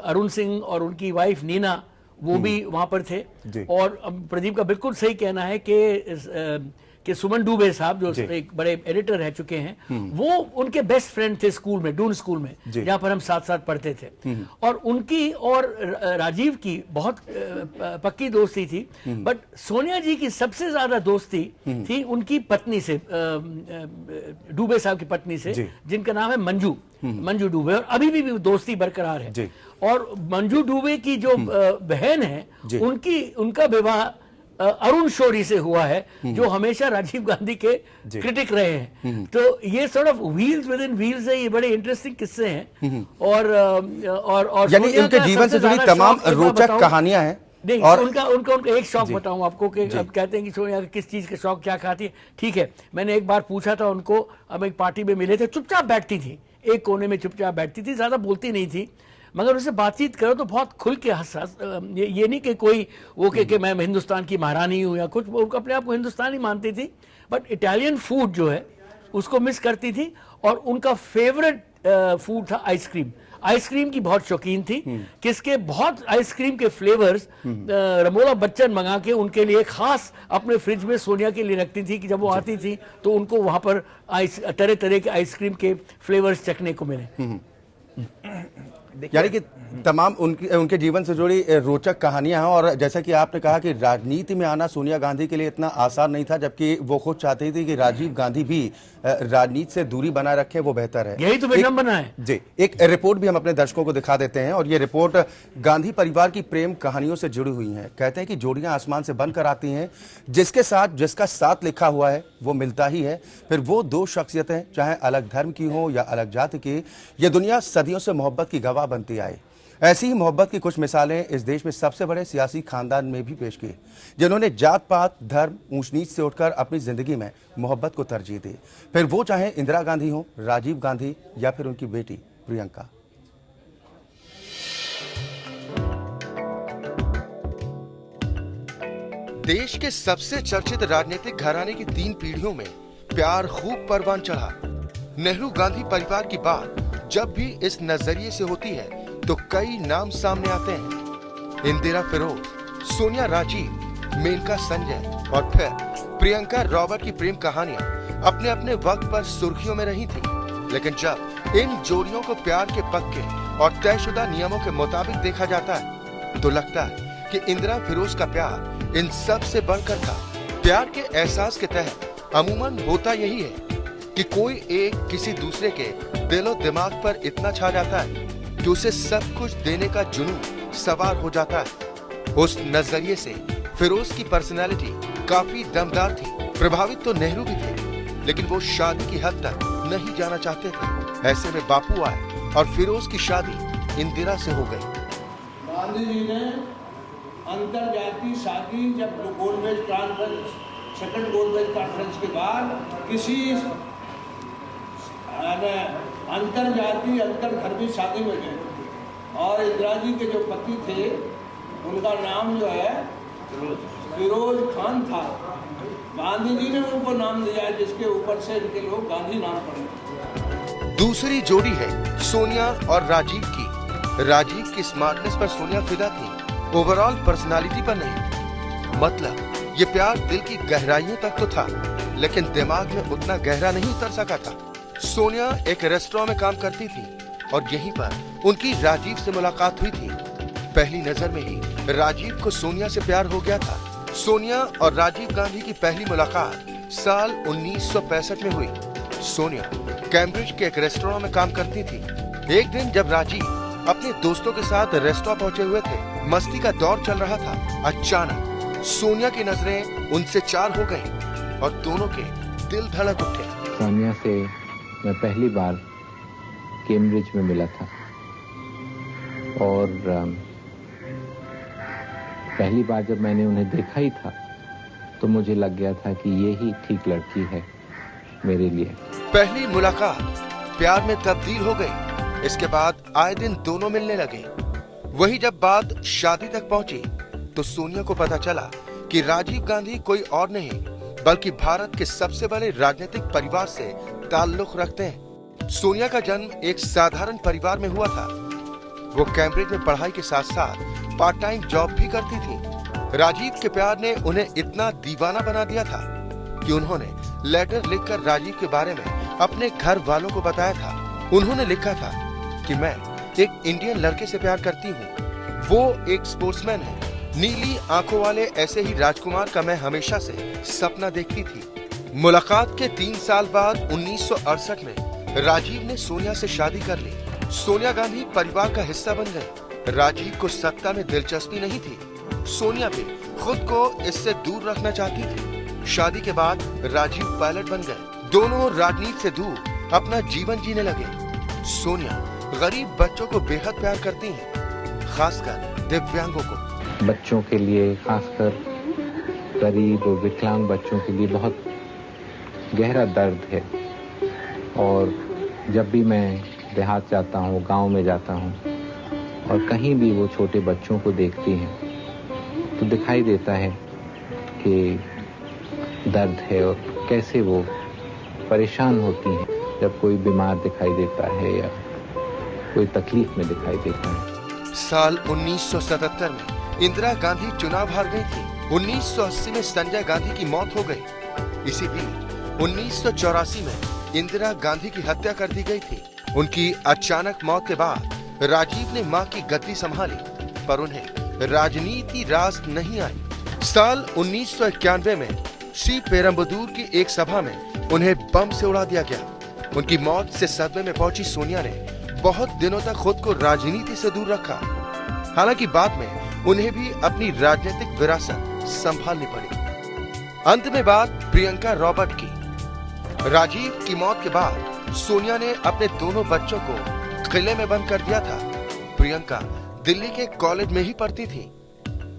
अरुण सिंह और उनकी वाइफ नीना वो भी वहां पर थे। और प्रदीप का बिल्कुल सही कहना है कि सुमन डुबे साहब जो एक बड़े एडिटर रह चुके हैं, वो उनके बेस्ट फ्रेंड थे स्कूल में, डून स्कूल में, जहां पर हम साथ साथ पढ़ते थे। और उनकी और राजीव की बहुत पक्की दोस्ती थी, बट सोनिया जी की सबसे ज्यादा दोस्ती थी उनकी पत्नी से, डुबे साहब की पत्नी से, जिनका नाम है मंजू डुबे, और अभी भी दोस्ती बरकरार है। और मंजू डुबे की जो बहन है, उनका विवाह अरुण शौरी से हुआ है, जो हमेशा राजीव गांधी के क्रिटिक रहे हैं। तो ये sort of wheels with in wheels है, ये बड़े इंटरेस्टिंग किस्से हैं। और यानी इनके जीवन से जुड़ी तमाम रोचक कहानियां हैं। नहीं, और उनका एक शौक बताऊं आपको कि अब कहते हैं कि सोनिया किस चीज के शौक क्या खाती है। ठीक है, मैंने एक बार पूछा था उनको, हम एक पार्टी में मिले थे, चुपचाप बैठती थी, एक कोने में चुपचाप बैठती थी, ज्यादा बोलती नहीं थी, मगर उससे बातचीत करो तो बहुत खुल के हंस ये नहीं कि कोई वो कि मैं हिंदुस्तान की महारानी हूँ या कुछ, वो अपने आप को हिंदुस्तानी मानती थी, बट इटालियन फूड जो है उसको मिस करती थी। और उनका फेवरेट फूड था आइसक्रीम। आइसक्रीम की बहुत शौकीन थी, किसके बहुत आइसक्रीम के फ्लेवर्स रमोला बच्चन मंगा के उनके लिए खास अपने फ्रिज में सोनिया के लिए रखती थी, कि जब वो आती थी तो उनको वहां पर तरह तरह के आइसक्रीम के फ्लेवर्स चखने को मिले। यानी कि तमाम उनके जीवन से जुड़ी रोचक कहानियां हैं। और जैसा कि आपने कहा कि राजनीति में आना सोनिया गांधी के लिए इतना आसान नहीं था, जबकि वो खुद चाहती थी कि राजीव गांधी भी राजनीति से दूरी बनाए रखे, वो बेहतर है। यही तो विडंबना है। जी, एक रिपोर्ट भी हम अपने दर्शकों को दिखा देते हैं, और ये रिपोर्ट गांधी परिवार की प्रेम कहानियों से जुड़ी हुई है। कहते हैं कि जोड़ियां आसमान से बनकर आती हैं, जिसका साथ लिखा हुआ है वो मिलता ही है। फिर वो दो शख्सियतें, चाहे अलग धर्म की हो या अलग जाति की, ये दुनिया सदियों से मोहब्बत की गवाह बनती आए। ऐसी ही मोहब्बत की कुछ मिसालें इस देश में सबसे बड़े सियासी खानदान में भी पेश की, जिन्होंने जात पात, धर्म, ऊंच नीच से उठकर अपनी जिंदगी में मोहब्बत को तरजीह दी। फिर वो चाहे इंदिरा गांधी हो, राजीव गांधी या फिर उनकी बेटी प्रियंका। देश के सबसे चर्चित राजनीतिक घराने की 3 पीढ़ियों में प्यार खूब परवान चढ़ा। नेहरू गांधी परिवार की बात जब भी इस नजरिए से होती है तो कई नाम सामने आते हैं। इंदिरा फिरोज, सोनिया राजीव, मेनका संजय और फिर प्रियंका रॉबर्ट की प्रेम कहानियां अपने अपने वक्त पर सुर्खियों में रही थी। लेकिन जब इन जोड़ियों को प्यार के पक्के और तयशुदा नियमों के मुताबिक देखा जाता है तो लगता है कि इंदिरा फिरोज का प्यार इन सब से बढ़कर था। प्यार के एहसास के तहत अमूमन होता यही है कि कोई एक किसी दूसरे के दिलो दिमाग पर इतना छा जाता है कि उसे सब कुछ देने का जुनून सवार हो जाता है। उस नजरिए से फिरोज की पर्सनालिटी काफी दमदार थी। प्रभावित तो नेहरू भी थे, लेकिन वो शादी की हद तक नहीं जाना चाहते थे। ऐसे में बापू आए और फिरोज की शादी इंदिरा से हो गई। गांधी जी ने अंतरजातीय शादी, जब गोलमेज कॉन्फ्रेंस, सेकंड गोलमेज कॉन्फ्रेंस के बाद किसी अंतरजातीय अंतरधर्मी शादी में गए, और इंदिरा जी के जो पति थे उनका नाम जो है फिरोज खान था। गांधी जी ने उनको नाम दिया जिसके ऊपर से इनके लोग गांधी नाम पड़े। दूसरी जोड़ी है सोनिया और राजीव की। राजीव की स्मार्टनेस पर सोनिया फिदा थी, ओवरऑल पर्सनालिटी पर नहीं। मतलब ये प्यार दिल की गहराइयों तक तो था, लेकिन दिमाग में उतना गहरा नहीं उतर सका था। सोनिया एक रेस्टोरेंट में काम करती थी और यहीं पर उनकी राजीव से मुलाकात हुई थी। पहली नजर में ही राजीव को सोनिया से प्यार हो गया था। सोनिया और राजीव गांधी की पहली मुलाकात साल 1965 में हुई। सोनिया कैम्ब्रिज के एक रेस्टोरेंट में काम करती थी। एक दिन जब राजीव अपने दोस्तों के साथ रेस्टोरेंट पहुंचे हुए थे, मस्ती का दौर चल रहा था, अचानक सोनिया की नजरें उनसे चार हो गईं और दोनों के दिल धड़क उठे। सोनिया से मैं पहली बार कैम्ब्रिज में मिला था और पहली बार जब मैंने उन्हें देखा ही था तो मुझे लग गया था कि ये ही ठीक लड़की है मेरे लिए। पहली मुलाकात प्यार में तब्दील हो गई। इसके बाद आए दिन दोनों मिलने लगे। वही जब बात शादी तक पहुंची तो सोनिया को पता चला कि राजीव गांधी कोई और नहीं बल्कि भारत के सबसे बड़े राजनीतिक परिवार से ताल्लुक रखते हैं। सोनिया का जन्म एक साधारण परिवार में हुआ था। वो कैम्ब्रिज में पढ़ाई के साथ साथ पार्ट टाइम जॉब भी करती थी। राजीव के प्यार ने उन्हें इतना दीवाना बना दिया था कि उन्होंने लेटर लिखकर राजीव के बारे में अपने घर वालों को बताया था। उन्होंने लिखा था कि मैं एक इंडियन लड़के से प्यार करती हूँ, वो एक स्पोर्ट्समैन है, नीली आंखों वाले ऐसे ही राजकुमार का मैं हमेशा से सपना देखती थी। मुलाकात के 3 साल बाद 1968 में राजीव ने सोनिया से शादी कर ली। सोनिया गांधी परिवार का हिस्सा बन गई। राजीव को सत्ता में दिलचस्पी नहीं थी। सोनिया भी खुद को इससे दूर रखना चाहती थी। शादी के बाद राजीव पायलट बन गए। दोनों राजनीति से दूर अपना जीवन जीने लगे। सोनिया गरीब बच्चों को बेहद प्यार करती हैं, खासकर दिव्यांगों को। बच्चों के लिए, खासकर गरीब और विकलांग बच्चों के लिए बहुत गहरा दर्द है। और जब भी मैं देहात जाता हूँ, गांव में जाता हूँ और कहीं भी वो छोटे बच्चों को देखती हैं तो दिखाई देता है कि दर्द है और कैसे वो परेशान होती हैं जब कोई बीमार दिखाई देता है या कोई तकलीफ में दिखाई देता है। साल 1977 में इंदिरा गांधी चुनाव हार गई थी। 1980 में संजय गांधी की मौत हो गई। इसी बीच 1984 में इंदिरा गांधी की हत्या कर दी गई थी। उनकी अचानक मौत के बाद राजीव ने मां की गद्दी संभाली, पर उन्हें राजनीति रास नहीं आई। साल 1991 में श्री पेरम्बदूर की एक सभा में उन्हें बम से उड़ा दिया गया। उनकी मौत से सदमे में पहुंची सोनिया ने बहुत दिनों तक खुद को राजनीति से दूर रखा। हालांकि बाद में उन्हें भी अपनी राजनीतिक विरासत संभालनी पड़ी। अंत में बात प्रियंका रॉबर्ट की। राजीव की मौत के बाद सोनिया ने अपने दोनों बच्चों को किले में बंद कर दिया था। प्रियंका दिल्ली के कॉलेज में ही पढ़ती थी,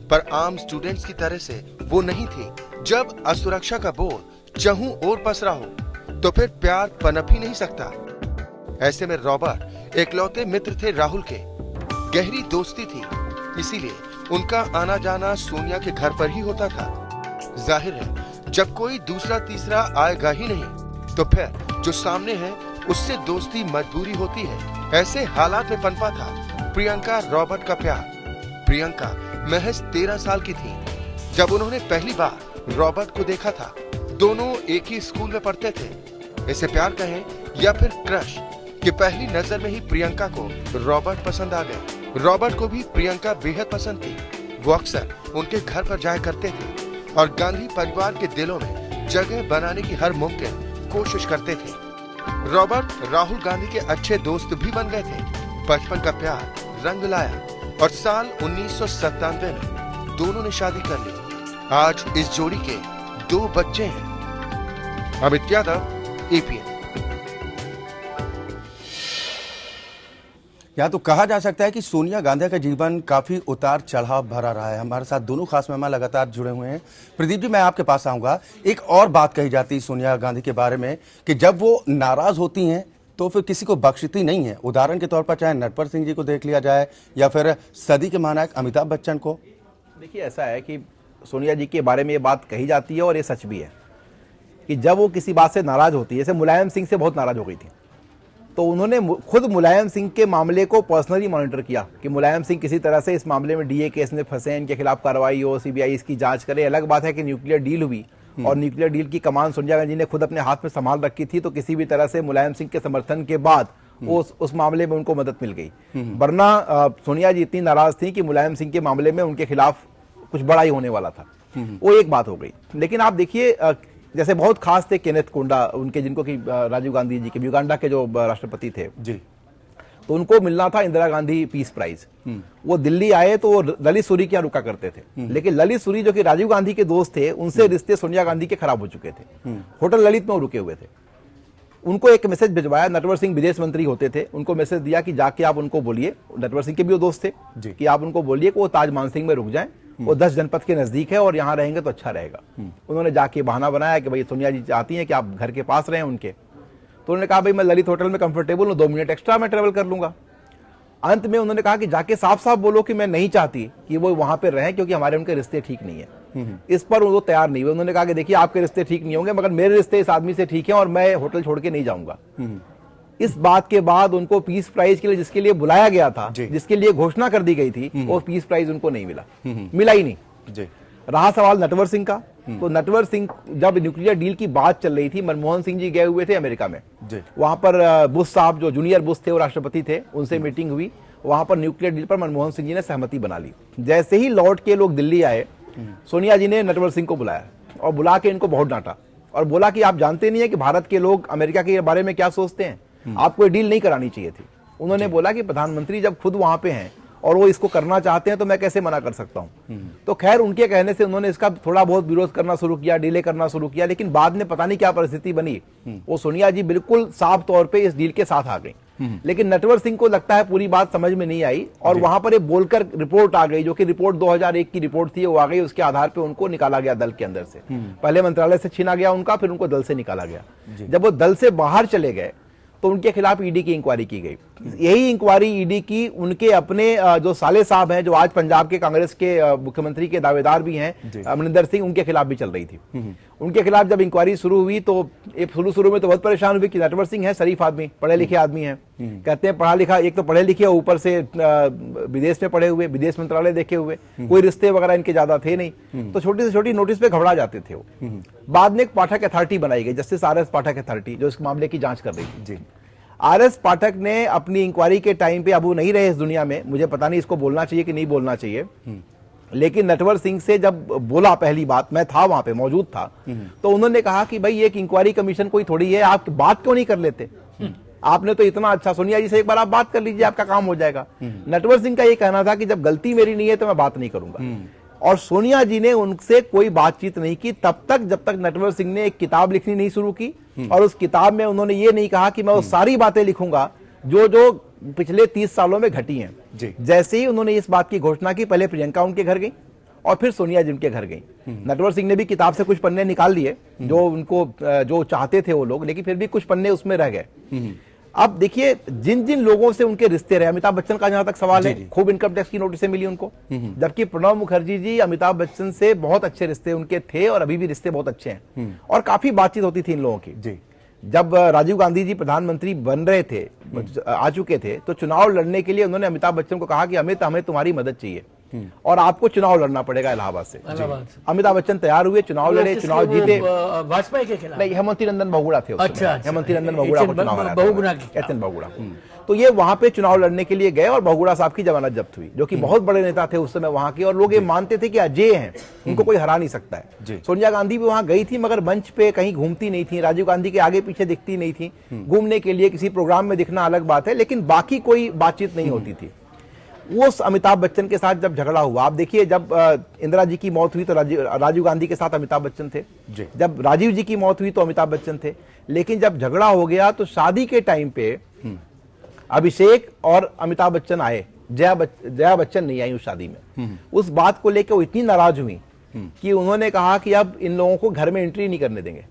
पर आम स्टूडेंट्स की तरह से वो नहीं थी। जब असुरक्षा का बोझ चहुं ओर पसरा हो तो फिर प्यार पनप ही नहीं सकता। ऐसे में रॉबर्ट एकलौते मित्र थे राहुल के। गहरी दोस्ती थी, इसीलिए उनका आना जाना सोनिया के घर पर ही होता था। जाहिर है जब कोई दूसरा तीसरा आएगा ही नहीं तो फिर जो सामने है उससे दोस्ती मजबूरी होती है। ऐसे हालात में पनपा था प्रियंका रॉबर्ट का प्यार। प्रियंका महज 13 साल की थी जब उन्होंने पहली बार रॉबर्ट को देखा था। दोनों एक ही स्कूल में पढ़ते थे। इसे प्यार कहें या फिर क्रश कि पहली नजर में ही प्रियंका को रॉबर्ट पसंद आ गए। रॉबर्ट को भी प्रियंका बेहद पसंद थी। वो अक्सर उनके घर पर जाया करते थे और गांधी परिवार के दिलों में जगह बनाने की हर मुमकिन कोशिश करते थे। रॉबर्ट राहुल गांधी के अच्छे दोस्त भी बन गए थे। बचपन का प्यार रंग लाया और साल 1997 में दोनों ने शादी कर ली। आज इस जोड़ी के 2 बच्चे हैं। अमित यादव, एपीएन। यहाँ तो कहा जा सकता है कि सोनिया गांधी का जीवन काफी उतार चढ़ाव भरा रहा है। हमारे साथ दोनों खास मेहमान लगातार जुड़े हुए हैं। प्रदीप जी, मैं आपके पास आऊंगा। एक और बात कही जाती है सोनिया गांधी के बारे में कि जब वो नाराज होती हैं तो फिर किसी को बख्शती नहीं है। उदाहरण के तौर पर चाहे नटवर सिंह जी को देख लिया जाए या फिर सदी के महानायक अमिताभ बच्चन को। देखिए, ऐसा है कि सोनिया जी के बारे में ये बात कही जाती है और ये सच भी है कि जब वो किसी बात से नाराज होती है, जैसे मुलायम सिंह से बहुत नाराज हो गई थी, तो उन्होंने खुद मुलायम सिंह के मामले को पर्सनली मॉनिटर किया कि मुलायम सिंह किसी तरह से इस मामले में डीए केस में फंसे, इनके खिलाफ कार्रवाई हो, सीबीआई इसकी जांच करे। अलग बात है कि न्यूक्लियर डील हुई और न्यूक्लियर डील की कमान सोनिया गांधी ने खुद अपने हाथ में संभाल रखी थी, तो किसी भी तरह से मुलायम सिंह के समर्थन के बाद उस मामले में उनको मदद मिल गई। वरना सोनिया जी इतनी नाराज थी कि मुलायम सिंह के मामले में उनके खिलाफ कुछ बड़ा ही होने वाला था। वो एक बात हो गई। लेकिन आप देखिए जैसे बहुत खास थे केनेथ कोंडा उनके, जिनको कि राजीव गांधी जी के युगांडा के जो राष्ट्रपति थे जी, तो उनको मिलना था इंदिरा गांधी पीस प्राइज। वो दिल्ली आए तो वो ललित सूरी के यहाँ रुका करते थे, लेकिन ललित सूरी जो कि राजीव गांधी के दोस्त थे, उनसे रिश्ते सोनिया गांधी के खराब हो चुके थे। होटल ललित में वो रुके हुए थे। उनको एक मैसेज भिजवाया, नटवर सिंह विदेश मंत्री होते थे, उनको मैसेज दिया कि जाके आप उनको बोलिए, नटवर सिंह के भी वो दोस्त थे, कि आप उनको बोलिए कि वो ताज मानसिंह में रुक जाएं, वो 10 जनपद के नजदीक है और यहाँ रहेंगे तो अच्छा रहेगा। उन्होंने जाके बहाना बनाया कि भाई सोनिया जी चाहती हैं कि आप घर के पास रहें उनके, तो उन्होंने कहा भाई मैं ललित होटल में कंफर्टेबल हूँ, 2 मिनट एक्स्ट्रा मैं ट्रेवल कर लूंगा। अंत में उन्होंने कहा कि जाके साफ साफ बोलो कि मैं नहीं चाहती कि वो वहां पे रहें, क्योंकि हमारे उनके रिश्ते ठीक नहीं है। इस पर वो तैयार नहीं हुए। उन्होंने कहा कि देखिए आपके रिश्ते ठीक नहीं होंगे, मगर मेरे रिश्ते इस आदमी से ठीक हैं और मैं होटल छोड़ के नहीं जाऊंगा। इस बात के बाद उनको पीस प्राइज के लिए, जिसके लिए बुलाया गया था, जिसके लिए घोषणा कर दी गई थी, वो पीस प्राइज उनको नहीं मिला, मिला ही नहीं। रहा सवाल नटवर सिंह का, तो नटवर सिंह जब न्यूक्लियर डील की बात चल रही थी, मनमोहन सिंह जी गए हुए थे अमेरिका में, वहां पर बुश साहब जो जूनियर बुश थे वो राष्ट्रपति थे, उनसे मीटिंग हुई, वहां पर न्यूक्लियर डील पर मनमोहन सिंह जी ने सहमति बना ली। जैसे ही लौट के लोग दिल्ली आए, सोनिया जी ने नटवर सिंह को बुलाया और बुला के इनको बहुत डांटा और बोला कि आप जानते नहीं है कि भारत के लोग अमेरिका के बारे में क्या सोचते हैं, आपको ये डील नहीं करानी चाहिए थी। उन्होंने बोला कि प्रधानमंत्री जब खुद वहां पे हैं और वो इसको करना चाहते हैं तो मैं कैसे मना कर सकता हूं। तो खैर उनके कहने से उन्होंने इसका थोड़ा बहुत विरोध करना शुरू किया, डिले करना शुरू किया, लेकिन बाद में पता नहीं क्या परिस्थिति बनी, वो सोनिया जी बिल्कुल साफ तौर पे इस डील के साथ आ गई। लेकिन नटवर सिंह को लगता है पूरी बात समझ में नहीं आई और वहां पर एक बोलकर रिपोर्ट आ गई, जो कि रिपोर्ट 2001 की रिपोर्ट थी, वो आ गई। उसके आधार पे उनको निकाला गया दल के अंदर से, पहले मंत्रालय से छीना गया उनका, फिर उनको दल से निकाला गया। जब वो दल से बाहर चले गए तो उनके खिलाफ ईडी की इंक्वायरी की गई। यही इंक्वायरी ईडी की उनके अपने जो साले साहब हैं, जो आज पंजाब के कांग्रेस के मुख्यमंत्री के दावेदार भी हैं, अमरिंदर सिंह, उनके खिलाफ भी चल रही थी। उनके खिलाफ जब इंक्वायरी शुरू हुई तो शुरू में तो बहुत परेशान हुए कि नटवर सिंह है, शरीफ आदमी, पढ़े लिखे आदमी हैं, कहते हैं पढ़ा लिखा, एक तो पढ़े लिखे, ऊपर से विदेश में पढ़े हुए, विदेश मंत्रालय देखे हुए, कोई रिश्ते वगैरह इनके ज्यादा थे नहीं, तो छोटी से छोटी नोटिस पे घबरा जाते थे वो। बाद में एक पाठक अथॉरिटी बनाई गई, जस्टिस आर एस पाठक अथॉरिटी, जो इस मामले की जांच कर रही थी। आर एस पाठक ने अपनी इंक्वायरी के टाइम पे, अब वो नहीं रहे इस दुनिया में, मुझे पता नहीं इसको बोलना चाहिए कि नहीं बोलना चाहिए, लेकिन नटवर सिंह से जब बोला पहली बात, मैं था वहां पे, मौजूद था, तो उन्होंने कहा कि भाई एक इंक्वायरी कमीशन कोई थोड़ी है, आप बात क्यों नहीं कर लेते, आपने तो इतना अच्छा, सोनिया जी से एक बार आप बात कर लीजिए, आपका काम हो जाएगा। नटवर सिंह का ये कहना था कि जब गलती मेरी नहीं है तो मैं बात नहीं करूंगा, और सोनिया जी ने उनसे कोई बातचीत नहीं की तब तक जब तक नटवर सिंह ने एक किताब लिखनी नहीं शुरू की, और उस किताब में उन्होंने ये नहीं कहा कि मैं वो सारी बातें लिखूंगा जो जो पिछले 30 सालों में घटी हैं। जैसे ही उन्होंने इस बात की घोषणा की, पहले प्रियंका उनके घर गई और फिर सोनिया जी उनके घर गई। नटवर सिंह ने भी किताब से कुछ पन्ने निकाल लिए जो उनको जो चाहते थे वो लोग, लेकिन फिर भी कुछ पन्ने उसमें रह गए। अब देखिए जिन जिन लोगों से उनके रिश्ते रहे, अमिताभ बच्चन का जहां तक सवाल है, खूब इनकम टैक्स की नोटिसें मिली उनको, जबकि प्रणब मुखर्जी जी अमिताभ बच्चन से बहुत अच्छे रिश्ते उनके थे और अभी भी रिश्ते बहुत अच्छे हैं और काफी बातचीत होती थी इन लोगों की। जब राजीव गांधी जी प्रधानमंत्री बन रहे थे, आ चुके थे, तो चुनाव लड़ने के लिए उन्होंने अमिताभ बच्चन को कहा कि अमित, हमें तुम्हारी मदद चाहिए और आपको चुनाव लड़ना पड़ेगा इलाहाबाद से। अमिताभ बच्चन तैयार हुए, चुनाव लड़े, चुनाव जीते। वाजपेयी के खिलाफ नहीं, हेमंती नंदन बहुगुणा थे। अच्छा, हेमंती नंदन बहुगुणा को चुनाव बहुगुणा, तो ये वहां पे चुनाव लड़ने के लिए गए और बहुगुणा साहब की जमानत जब्त हुई, जो कि बहुत बड़े नेता थे उस समय वहां के, और लोग ये मानते थे कि अजय हैं, उनको कोई हरा नहीं सकता है। सोनिया गांधी भी वहां गई थी, मगर मंच पे कहीं घूमती नहीं थी, राजीव गांधी के आगे पीछे दिखती नहीं थी। घूमने के लिए किसी प्रोग्राम में दिखना अलग बात है, लेकिन बाकी कोई बातचीत नहीं होती थी। वो अमिताभ बच्चन के साथ जब झगड़ा हुआ, आप देखिए जब इंदिरा जी की मौत हुई तो राजीव गांधी के साथ अमिताभ बच्चन थे, जब राजीव जी की मौत हुई तो अमिताभ बच्चन थे, लेकिन जब झगड़ा हो गया तो शादी के टाइम पे अभिषेक और अमिताभ बच्चन आए, जया बच्चन नहीं आई उस शादी में। उस बात को लेकर वो इतनी नाराज हुई कि उन्होंने कहा कि अब इन लोगों को घर में एंट्री नहीं करने देंगे,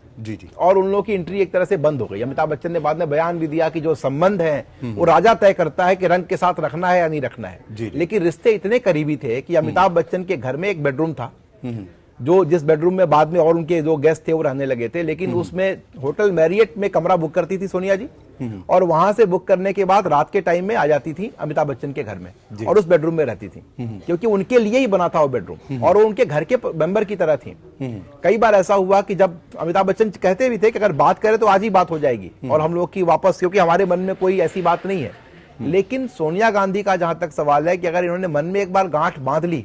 और उन लोगों की एंट्री एक तरह से बंद हो गई। अमिताभ बच्चन ने बाद में बयान भी दिया कि जो संबंध है वो राजा तय करता है कि रंग के साथ रखना है या नहीं रखना है, लेकिन रिश्ते इतने करीबी थे कि अमिताभ बच्चन के घर में एक बेडरूम था, जो जिस बेडरूम में बाद में और उनके जो गेस्ट थे वो रहने लगे थे, लेकिन उसमें होटल मैरियट में कमरा बुक करती थी सोनिया जी, और वहां से बुक करने के बाद रात के टाइम में आ जाती थी अमिताभ बच्चन के घर में और उस बेडरूम में रहती थी, क्योंकि उनके लिए ही बना था वो बेडरूम और वो उनके घर के मेंबर की तरह थी। कई बार ऐसा हुआ कि जब अमिताभ बच्चन कहते भी थे कि अगर बात करें तो आज ही बात हो जाएगी और हम लोग की वापस, क्योंकि हमारे मन में कोई ऐसी बात नहीं है लेकिन सोनिया गांधी का जहां तक सवाल है कि अगर इन्होंने मन में एक बार गांठ बांध ली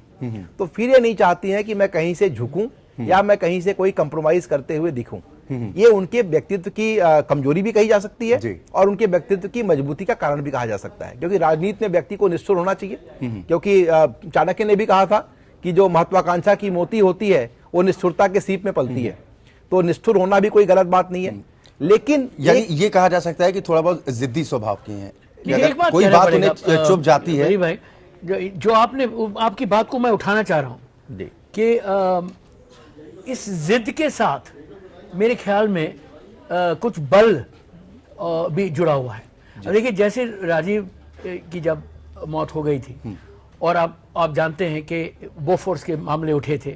तो फिर ये नहीं चाहती हैं कि मैं कहीं से झुकूं या मैं कहीं से कोई कंप्रोमाइज करते हुए दिखूं। ये उनके व्यक्तित्व की कमजोरी भी कही जा सकती है और उनके व्यक्तित्व की मजबूती का कारण भी कहा जा सकता है, क्योंकि राजनीति में व्यक्ति को निष्ठुर होना चाहिए। क्योंकि चाणक्य ने भी कहा था कि जो महत्वाकांक्षा की मोती होती है वो निष्ठुरता के सीप में पलती है, तो निष्ठुर होना भी कोई गलत बात नहीं है। लेकिन यानी ये कहा जा सकता है कि थोड़ा बहुत जिद्दी स्वभाव की हैं, एक बात कोई बात उन्हें चुप जाती है। भाई जो आपने आपकी बात को मैं उठाना चाह रहा हूँ कि इस जिद के साथ मेरे ख्याल में कुछ बल भी जुड़ा हुआ है। देखिए, जैसे राजीव की जब मौत हो गई थी और आप जानते हैं कि बोफोर्स के मामले उठे थे,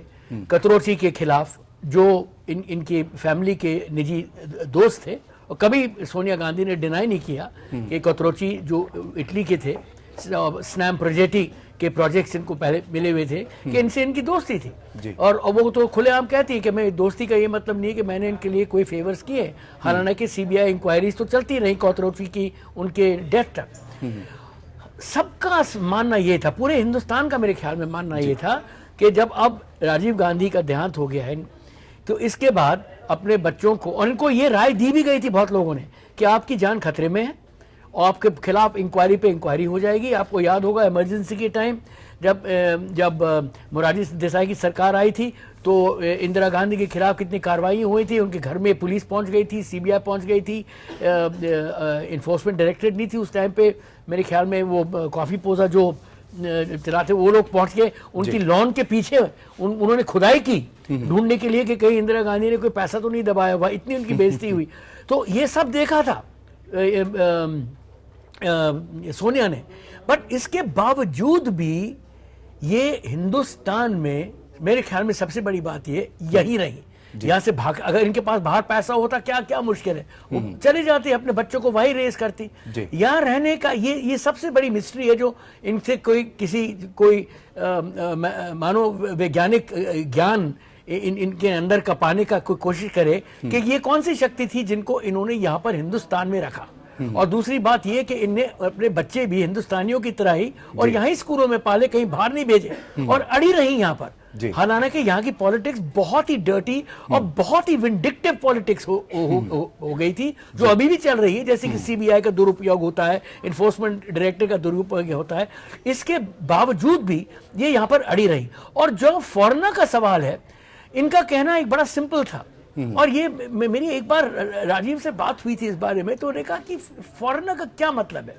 कतरोची के खिलाफ जो इनकी फैमिली के निजी दोस्त थे, और कभी सोनिया गांधी ने डिनाई नहीं किया कि कतरोची जो इटली के थे, स्नैम प्रोजेक्टी के प्रोजेक्ट्स इनको पहले मिले हुए थे कि इनसे इनकी दोस्ती थी, और वो तो खुलेआम कहती है कि मैं दोस्ती का ये मतलब नहीं है कि मैंने इनके लिए कोई फेवर्स किए। हालांकि सीबीआई इंक्वायरीज तो चलती रही कतरोची की उनके डेथ तक। सबका मानना ये था, पूरे हिंदुस्तान का मेरे ख्याल में मानना ये था कि जब अब राजीव गांधी का देहांत हो गया है तो इसके बाद अपने बच्चों को, और इनको ये राय दी भी गई थी बहुत लोगों ने कि आपकी जान खतरे में है और आपके खिलाफ इंक्वायरी पे इंक्वायरी हो जाएगी। आपको याद होगा इमरजेंसी के टाइम जब मोरारजी देसाई की सरकार आई थी तो इंदिरा गांधी के खिलाफ कितनी कार्रवाई हुई थी, उनके घर में पुलिस पहुंच गई थी, सीबीआई पहुंच गई थी, इन्फोर्समेंट डायरेक्टरेट नहीं थी उस टाइम पे, मेरे ख्याल में वो कॉफी पोजा जो चलाते वो लोग पहुंच गए उनकी लॉन के पीछे, उन्होंने खुदाई की ढूंढने के लिए कि कहीं इंदिरा गांधी ने कोई पैसा तो नहीं दबाया हुआ, इतनी उनकी बेइज्जती हुई। तो ये सब देखा था सोनिया ने, बट इसके बावजूद भी ये हिंदुस्तान में मेरे ख्याल में सबसे बड़ी बात ये यही रही। यहाँ से भाग, अगर इनके पास बाहर पैसा होता क्या क्या मुश्किल है, वो चले जाते, अपने बच्चों को वही रेस करती। यहाँ रहने का ये सबसे बड़ी मिस्ट्री है जो इनसे कोई मानो वैज्ञानिक ज्ञान इनके अंदर का पाने का कोई कोशिश करे कि ये कौन सी शक्ति थी जिनको इन्होंने यहाँ पर हिंदुस्तान में रखा। और दूसरी बात ये कि इनने अपने बच्चे भी हिंदुस्तानियों की तरह ही और यहाँ स्कूलों में पाले, कहीं बाहर नहीं भेजे और अड़ी रही यहाँ पर। हालांकि यहाँ की पॉलिटिक्स बहुत ही डर्टी और बहुत ही विंडिक्टिव पॉलिटिक्स हो गई थी, जो अभी भी चल रही है, जैसे कि सीबीआई का दुरुपयोग होता है, इन्फोर्समेंट डायरेक्टर का दुरुपयोग होता है। इसके बावजूद भी ये यहाँ पर अड़ी रही। और जो फॉरेनर का सवाल है, इनका कहना एक बड़ा सिंपल था, और ये मेरी एक बार राजीव से बात हुई थी इस बारे में, तो उन्होंने कहा कि फॉरेनर का क्या मतलब है।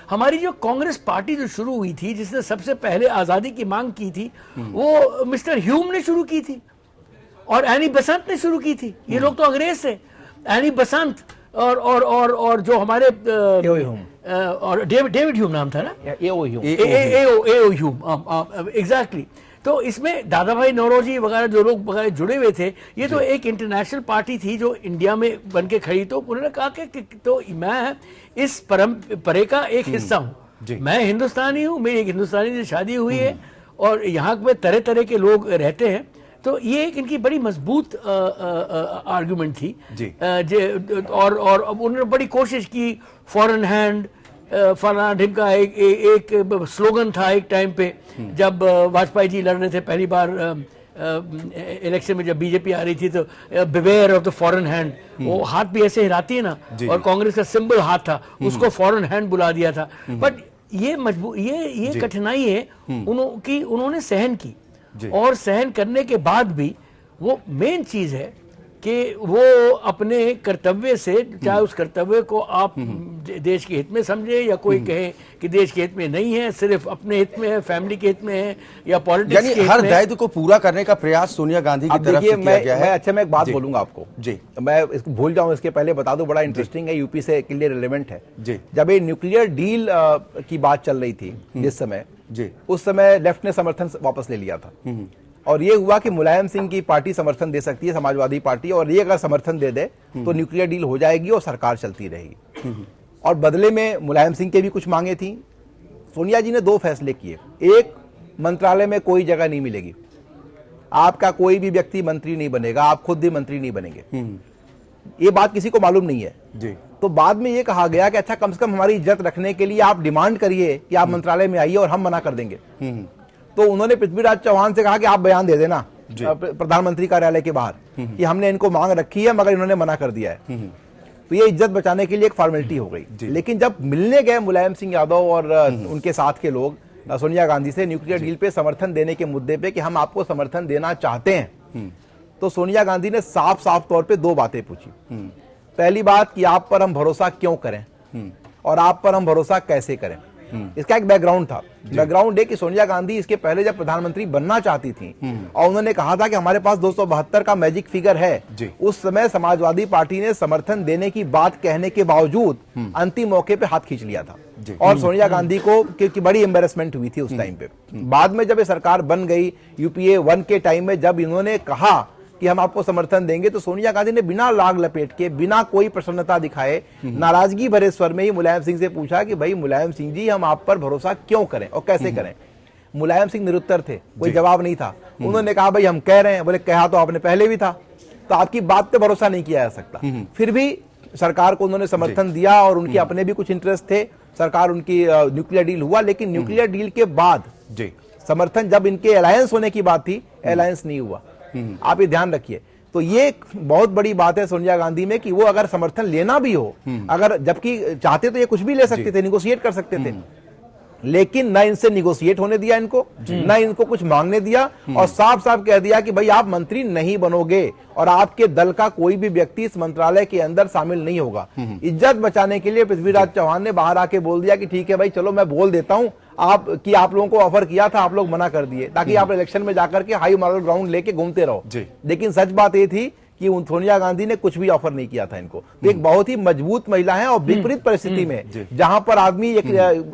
हमारी जो कांग्रेस पार्टी जो शुरू हुई थी, जिसने सबसे पहले आजादी की मांग की थी, वो मिस्टर ह्यूम ने शुरू की थी और एनी बसंत ने शुरू की थी। ये लोग तो अंग्रेज थे, एनी बसंत और जो हमारे और डेविड ह्यूम नाम था ना, एओ ह्यूम, एग्जैक्टली। तो इसमें दादा भाई नौरोजी वगैरह जो लोग वगैरह जुड़े हुए थे, ये तो एक इंटरनेशनल पार्टी थी जो इंडिया में बन के खड़ी। तो उन्होंने कहा कि तो मैं इस परंपरा का एक हिस्सा हूँ, मैं हिंदुस्तानी हूँ, मेरी एक हिंदुस्तानी से शादी हुई है और यहाँ पे तरह तरह के लोग रहते हैं। तो ये एक इनकी बड़ी मजबूत आर्गुमेंट थी और उन्होंने बड़ी कोशिश की। फॉरेन हैंड फलाना ढिमका एक स्लोगन था एक टाइम पे, जब वाजपेयी जी लड़ रहे थे पहली बार इलेक्शन में, जब बीजेपी आ रही थी, तो beware of the foreign hand, वो हाथ भी ऐसे हिलाती है ना, और कांग्रेस का सिंबल हाथ था, उसको फॉरेन हैंड बुला दिया था। बट ये कठिनाई है उन्होंने सहन की, और सहन करने के बाद भी वो मेन चीज है कि वो अपने कर्तव्य से, चाहे उस कर्तव्य को आप देश के हित में समझे या कोई कहे कि देश के हित में नहीं है, सिर्फ अपने हित में है, फैमिली के हित में है या पॉलिटिक्स के हित में, हर दायित्व को पूरा करने का प्रयास सोनिया गांधी की तरफ से किया गया है। अच्छा, मैं एक बात बोलूंगा आपको, मैं इसको भूल जाऊं इसके पहले बता दूं, बड़ा इंटरेस्टिंग है, यूपी से के लिए रिलेवेंट है। जब ये न्यूक्लियर डील की बात चल रही थी जिस समय, उस समय लेफ्ट ने समर्थन वापस ले लिया था, और ये हुआ कि मुलायम सिंह की पार्टी समर्थन दे सकती है, समाजवादी पार्टी, और ये अगर समर्थन दे दे तो न्यूक्लियर डील हो जाएगी और सरकार चलती रहेगी। और बदले में मुलायम सिंह के भी कुछ मांगे थी। सोनिया जी ने दो फैसले किए। एक, मंत्रालय में कोई जगह नहीं मिलेगी, आपका कोई भी व्यक्ति मंत्री नहीं बनेगा, आप खुद भी मंत्री नहीं बनेंगे। ये बात किसी को मालूम नहीं है, तो बाद में ये कहा गया कि अच्छा कम से कम हमारी इज्जत रखने के लिए आप डिमांड करिए कि आप मंत्रालय में आइए और हम मना कर देंगे। तो उन्होंने पृथ्वीराज चौहान से कहा कि आप बयान दे देना प्रधानमंत्री कार्यालय के बाहर कि हमने इनको मांग रखी है मगर इन्होंने मना कर दिया है। तो ये इज्जत बचाने के लिए एक फॉर्मेलिटी हो गई। लेकिन जब मिलने गए मुलायम सिंह यादव और उनके साथ के लोग सोनिया गांधी से न्यूक्लियर डील पे समर्थन देने के मुद्दे पे कि हम आपको समर्थन देना चाहते हैं, तो सोनिया गांधी ने साफ साफ तौर पे दो बातें पूछी। पहली बात कि आप पर हम भरोसा क्यों करें और आप पर हम भरोसा कैसे करें। इसका एक बैकग्राउंड था। बैकग्राउंड है कि सोनिया गांधी इसके पहले जब प्रधानमंत्री बनना चाहती थी और उन्होंने कहा था कि हमारे पास 272 का मैजिक फिगर है, उस समय समाजवादी पार्टी ने समर्थन देने की बात कहने के बावजूद अंतिम मौके पे हाथ खींच लिया था और सोनिया गांधी को की बड़ी एम्बेरसमेंट हुई थी उस टाइम पे। बाद में जब ये सरकार बन गई यूपीए 1 के टाइम में जब इन्होंने कहा कि हम आपको समर्थन देंगे, तो सोनिया गांधी ने बिना लाग लपेट के, बिना कोई प्रसन्नता दिखाए, नाराजगी भरे स्वर में ही मुलायम सिंह से पूछा कि भाई मुलायम सिंह जी हम आप पर भरोसा क्यों करें और कैसे करें। मुलायम सिंह निरुत्तर थे, कोई जवाब नहीं था। उन्होंने कहा भाई हम कह रहे हैं। बोले कहा तो आपने पहले भी था, तो आपकी बात पे भरोसा नहीं किया जा सकता। फिर भी सरकार को उन्होंने समर्थन दिया और उनके अपने भी कुछ इंटरेस्ट थे। सरकार उनकी न्यूक्लियर डील हुआ, लेकिन न्यूक्लियर डील के बाद समर्थन जब इनके अलायंस होने की बात थी, अलायंस नहीं हुआ। आप ये ध्यान रखिए। तो ये एक बहुत बड़ी बात है सोनिया गांधी में कि वो अगर समर्थन लेना भी हो, अगर जबकि चाहते तो ये कुछ भी ले सकते थे, निगोशिएट कर सकते थे, लेकिन न इनसे निगोशिएट होने दिया इनको, न इनको कुछ मांगने दिया और साफ साफ कह दिया कि भाई आप मंत्री नहीं बनोगे और आपके दल का कोई भी व्यक्ति इस मंत्रालय के अंदर शामिल नहीं होगा। इज्जत बचाने के लिए पृथ्वीराज चौहान ने बाहर आके बोल दिया कि ठीक है भाई चलो मैं बोल देता हूं आप लोगों को ऑफर किया था, आप लोग मना कर दिए ताकि आप इलेक्शन में जाकर के हाई मॉरल ग्राउंड लेके घूमते रहो। लेकिन सच बात ये थी कि सोनिया गांधी ने कुछ भी ऑफर नहीं किया था इनको। तो एक बहुत ही मजबूत महिला है और विपरीत परिस्थिति में जहां पर आदमी एक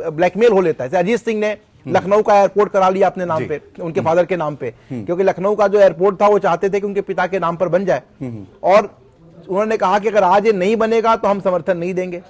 ब्लैकमेल हो लेता है। अजीत सिंह ने लखनऊ का एयरपोर्ट करा लिया अपने नाम पे, उनके फादर के नाम पे, क्योंकि लखनऊ का जो एयरपोर्ट था वो चाहते थे कि उनके पिता के नाम पर बन जाए और उन्होंने कहा कि अगर आज ये नहीं बनेगा तो हम समर्थन नहीं देंगे।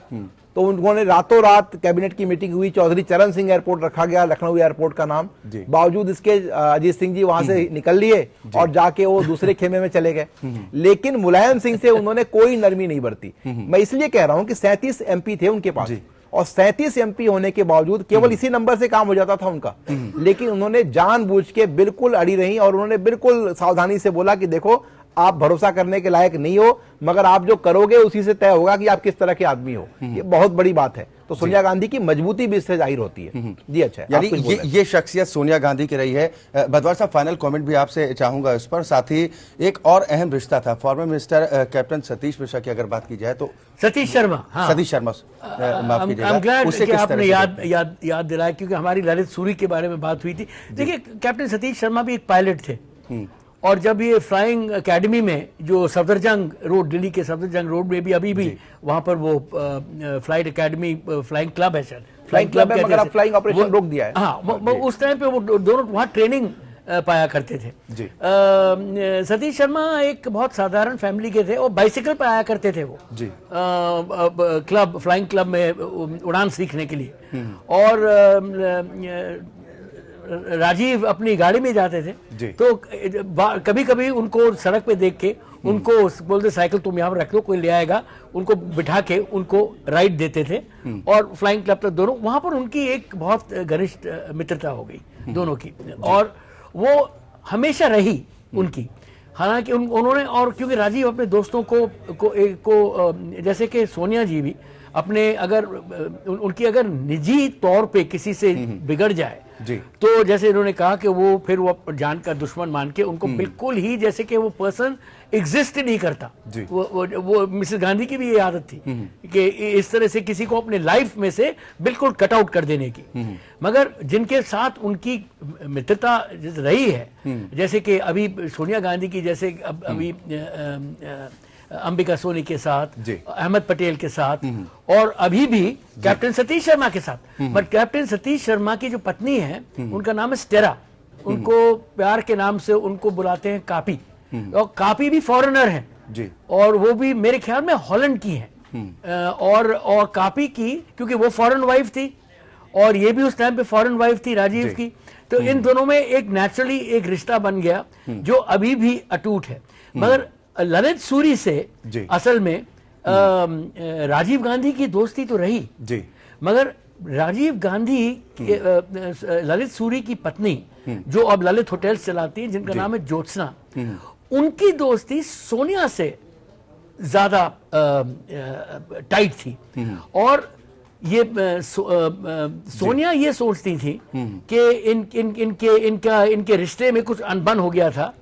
तो उन्होंने रातों रात कैबिनेट की मीटिंग हुई, चौधरी चरण सिंह एयरपोर्ट रखा गया, लखनऊ एयरपोर्ट का नाम। बावजूद इसके अजीत सिंह जी वहां से निकल लिए और जाके वो दूसरे खेमे में चले गए। लेकिन मुलायम सिंह से उन्होंने कोई नरमी नहीं बरती। मैं इसलिए कह रहा हूं कि 37 एमपी थे उनके पास और 37 एमपी होने के बावजूद केवल इसी नंबर से काम हो जाता था उनका। लेकिन उन्होंने जानबूझ के बिल्कुल अड़ी रही और उन्होंने बिल्कुल सावधानी से बोला कि देखो आप भरोसा करने के लायक नहीं हो, मगर आप जो करोगे उसी से तय होगा कि आप किस तरह के आदमी हो। ये बहुत बड़ी बात है। तो सोनिया गांधी की मजबूती भी इससे जाहिर होती है। जी अच्छा, यानी ये शख्सियत सोनिया गांधी की रही है। बदवार साहब फाइनल कमेंट भी आपसे चाहूंगा इस पर। साथ ही एक और अहम रिश्ता था former minister captain Satish Mishra की अगर बात की जाए तो सतीश शर्मा, हाँ। सतीश शर्मा माफ कीजिएगा, उससे किस आपने याद दिलाया क्योंकि हमारी ललित सूरी के बारे में बात हुई थी। देखिए कैप्टन सतीश शर्मा भी एक पायलट थे और जब ये फ्लाइंग एकेडमी में जो सफदरजंग रोड, दिल्ली के सफदरजंग रोड में भी अभी भी वहां पर वो फ्लाइट एकेडमी फ्लाइंग क्लब है सर, फ्लाइंग क्लब है मगर अब फ्लाइंग ऑपरेशन रोक दिया है। हाँ, उस टाइम पे वो दोनों वहाँ ट्रेनिंग पाया करते थे। सतीश शर्मा एक बहुत साधारण फैमिली के थे और बाइसिकल पे आया करते थे वो क्लब, फ्लाइंग क्लब में उड़ान सीखने के लिए। और राजीव अपनी गाड़ी में जाते थे तो कभी कभी उनको सड़क पे देख के उनको बोलते साइकिल तुम यहाँ पर रख लो, कोई ले आएगा, उनको बिठा के उनको राइड देते थे। और फ्लाइंग क्लब तक दोनों वहां पर उनकी एक बहुत घनिष्ठ मित्रता हो गई दोनों की और वो हमेशा रही उनकी। हालांकि उन्होंने और क्योंकि राजीव अपने दोस्तों को जैसे कि सोनिया जी भी अपने अगर उनकी अगर निजी तौर पे किसी से बिगड़ जाए तो जैसे इन्होंने कहा कि वो फिर वो जान का दुश्मन मान के उनको बिल्कुल ही जैसे कि वो पर्सन एग्जिस्ट नहीं करता। वो मिसेस गांधी की भी ये आदत थी कि इस तरह से किसी को अपने लाइफ में से बिल्कुल कट आउट कर देने की। मगर जिनके साथ उनकी मित्रता रही है, जैसे कि अभी सोनिया गांधी की, जैसे अभी अंबिका सोनी के साथ, अहमद पटेल के साथ और अभी भी कैप्टन सतीश शर्मा के साथ। बट कैप्टन सतीश शर्मा की जो पत्नी है उनका नाम है स्टेरा, उनको प्यार के नाम से उनको बुलाते हैं कापी। और कापी भी फॉरेनर है और वो भी मेरे ख्याल में हॉलैंड की है। और कापी की क्योंकि वो फॉरेन वाइफ थी और ये भी उस टाइम पे फॉरेन वाइफ थी राजीव की, तो इन दोनों में एक नेचुरली एक रिश्ता बन गया जो अभी भी अटूट है। मगर ललित सूरी से असल में राजीव गांधी की दोस्ती तो रही जी, मगर राजीव गांधी ललित सूरी की पत्नी जो अब ललित होटल्स चलाती हैं, जिनका नाम है ज्योत्सना, उनकी दोस्ती सोनिया से ज्यादा टाइट थी। और ये सोनिया ये सोचती थी कि इनके रिश्ते में कुछ अनबन हो गया था।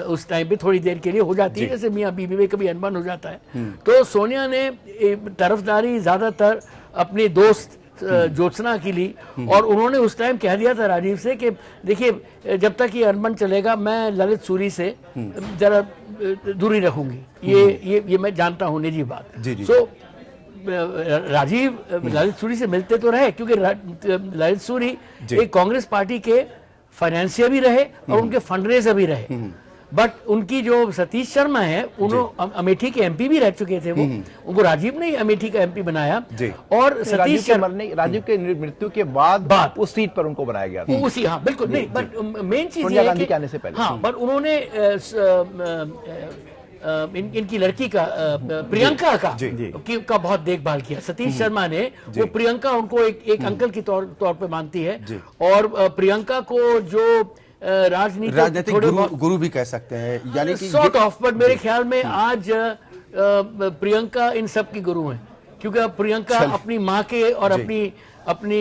उस टाइम पे थोड़ी देर के लिए हो जाती है, जैसे मियाँ बीवी में कभी अनबन हो जाता है। तो सोनिया ने तरफदारी ज्यादातर अपनी दोस्त ज्योत्सना की ली, और उन्होंने उस टाइम कह दिया था राजीव से कि देखिए, जब तक ये अनबन चलेगा मैं ललित सूरी से जरा दूरी रखूंगी। ये मैं जानता हूँ, निजी बात। सो राजीव ललित सूरी से मिलते तो रहे, क्योंकि ललित सूरी एक कांग्रेस पार्टी के फाइनेंसियर भी रहे और उनके फंडरेजर भी रहे। बट उनकी जो सतीश शर्मा है, उन्होंने अमेठी के एमपी भी रह चुके थे। वो उनको राजीव ने अमेठी का एमपी बनाया, और सतीश शर्मा राजीव के मृत्यु के बाद उस सीट पर उनको बनाया गया था। उसी, हाँ बिल्कुल, नहीं, बट मेन चीज सोनिया गांधी के आने से पहले। हाँ, बट उन्होंने इनकी लड़की का, प्रियंका का बहुत देखभाल किया। सतीश शर्मा ने, वो प्रियंका उनको एक अंकल की तौर पे मानती है, और प्रियंका को जो राजनीतिक गुरु भी कह सकते हैं, यानी कि सॉर्ट ऑफ। बट मेरे ख्याल में आज प्रियंका इन सब की गुरु हैं, क्योंकि अब प्रियंका अपनी माँ के और अपनी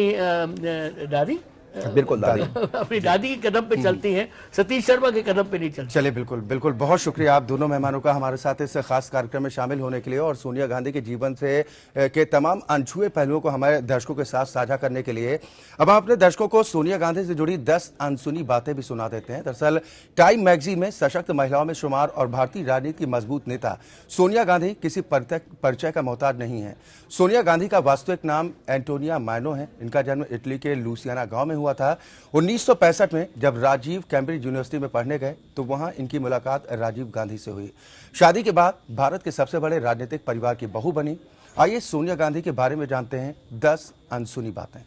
दादी, बिल्कुल दादी, अपनी दादी के कदम पे चलती हैं, सतीश शर्मा के कदम पे नहीं चलती। चलिए, बिल्कुल बिल्कुल, बहुत शुक्रिया आप दोनों मेहमानों का हमारे साथ इस खास कार्यक्रम में शामिल होने के लिए, और सोनिया गांधी के जीवन से के तमाम अनछुए पहलुओं को हमारे दर्शकों के साथ साझा करने के लिए। अब हम अपने दर्शकों को सोनिया गांधी से जुड़ी 10 अनसुनी बातें भी सुना देते हैं। दरअसल टाइम मैगजीन में सशक्त महिलाओं में शुमार और भारतीय राजनीति की मजबूत नेता सोनिया गांधी किसी परिचय का मोहताज नहीं है। सोनिया गांधी का वास्तविक नाम एंटोनिया मायनो है। इनका जन्म इटली के लुसियाना गांव में हुआ था। 1965 में जब राजीव कैम्ब्रिज यूनिवर्सिटी में पढ़ने गए तो वहां इनकी मुलाकात राजीव गांधी से हुई। शादी के बाद भारत के सबसे बड़े राजनीतिक परिवार की बहू बनी। आइए सोनिया गांधी के बारे में जानते हैं 10 अनसुनी बातें।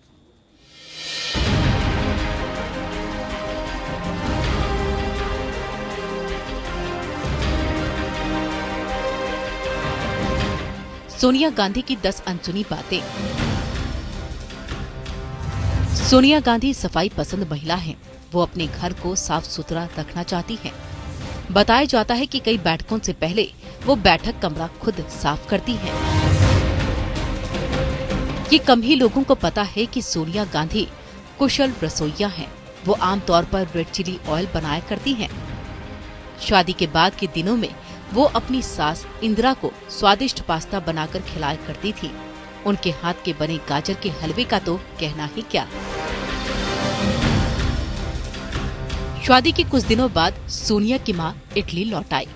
सोनिया गांधी की 10 अनसुनी बातें। सोनिया गांधी सफाई पसंद महिला हैं। वो अपने घर को साफ सुथरा रखना चाहती हैं। बताया जाता है कि कई बैठकों से पहले वो बैठक कमरा खुद साफ करती हैं। ये कम ही लोगों को पता है कि सोनिया गांधी कुशल रसोइया हैं। वो आमतौर पर रेड चिली ऑयल बनाया करती हैं। शादी के बाद के दिनों में वो अपनी सास इंदिरा को स्वादिष्ट पास्ता बनाकर खिलाया करती थी। उनके हाथ के बने गाजर के हलवे का तो कहना ही क्या। शादी के कुछ दिनों बाद सोनिया की मां इटली लौट आई।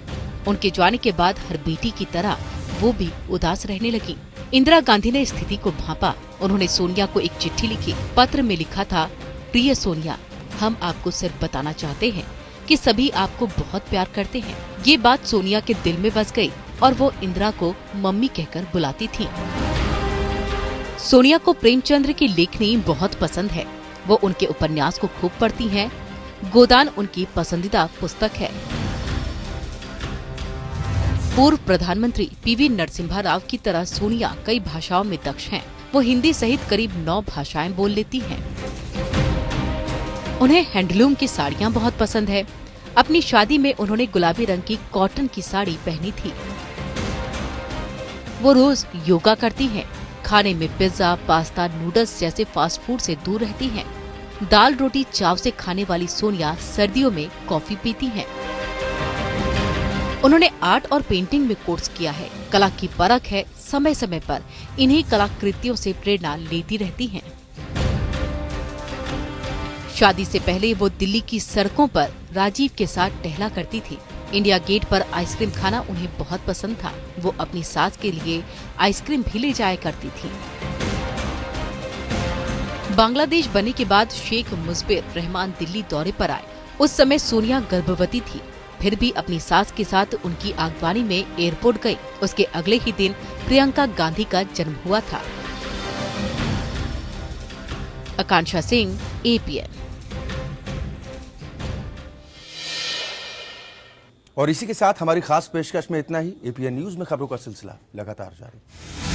उनके जाने के बाद हर बेटी की तरह वो भी उदास रहने लगी। इंदिरा गांधी ने स्थिति को भांपा। उन्होंने सोनिया को एक चिट्ठी लिखी। पत्र में लिखा था, प्रिय सोनिया, हम आपको सिर्फ बताना चाहते हैं कि सभी आपको बहुत प्यार करते हैं। ये बात सोनिया के दिल में बस गई और वो इंदिरा को मम्मी कहकर बुलाती थी। सोनिया को प्रेमचंद्र की लेखनी बहुत पसंद है। वो उनके उपन्यास को खूब पढ़ती हैं। गोदान उनकी पसंदीदा पुस्तक है। पूर्व प्रधानमंत्री पीवी नरसिम्हा राव की तरह सोनिया कई भाषाओं में दक्ष हैं। वो हिंदी सहित करीब 9 भाषाएं बोल लेती हैं। उन्हें हैंडलूम की साड़ियां बहुत पसंद है। अपनी शादी में उन्होंने गुलाबी रंग की कॉटन की साड़ी पहनी थी। वो रोज योगा करती हैं। खाने में पिज्जा, पास्ता, नूडल्स जैसे फास्ट फूड से दूर रहती हैं। दाल रोटी चाव से खाने वाली सोनिया सर्दियों में कॉफी पीती हैं। उन्होंने आर्ट और पेंटिंग में कोर्स किया है। कला की परख है। समय समय पर इन्हीं कलाकृतियों से प्रेरणा लेती रहती हैं। शादी से पहले वो दिल्ली की सड़कों पर राजीव के साथ टहला करती थी। इंडिया गेट पर आइसक्रीम खाना उन्हें बहुत पसंद था। वो अपनी सास के लिए आइसक्रीम भी ले जाया करती थी। बांग्लादेश बनने के बाद शेख मुजबिर रहमान दिल्ली दौरे पर आए। उस समय सोनिया गर्भवती थी। फिर भी अपनी सास के साथ उनकी आगवानी में एयरपोर्ट गई। उसके अगले ही दिन प्रियंका गांधी का जन्म हुआ था। आकांक्षा सिंह, APN। और इसी के साथ हमारी खास पेशकश में इतना ही। एपीएन न्यूज में खबरों का सिलसिला लगातार जारी।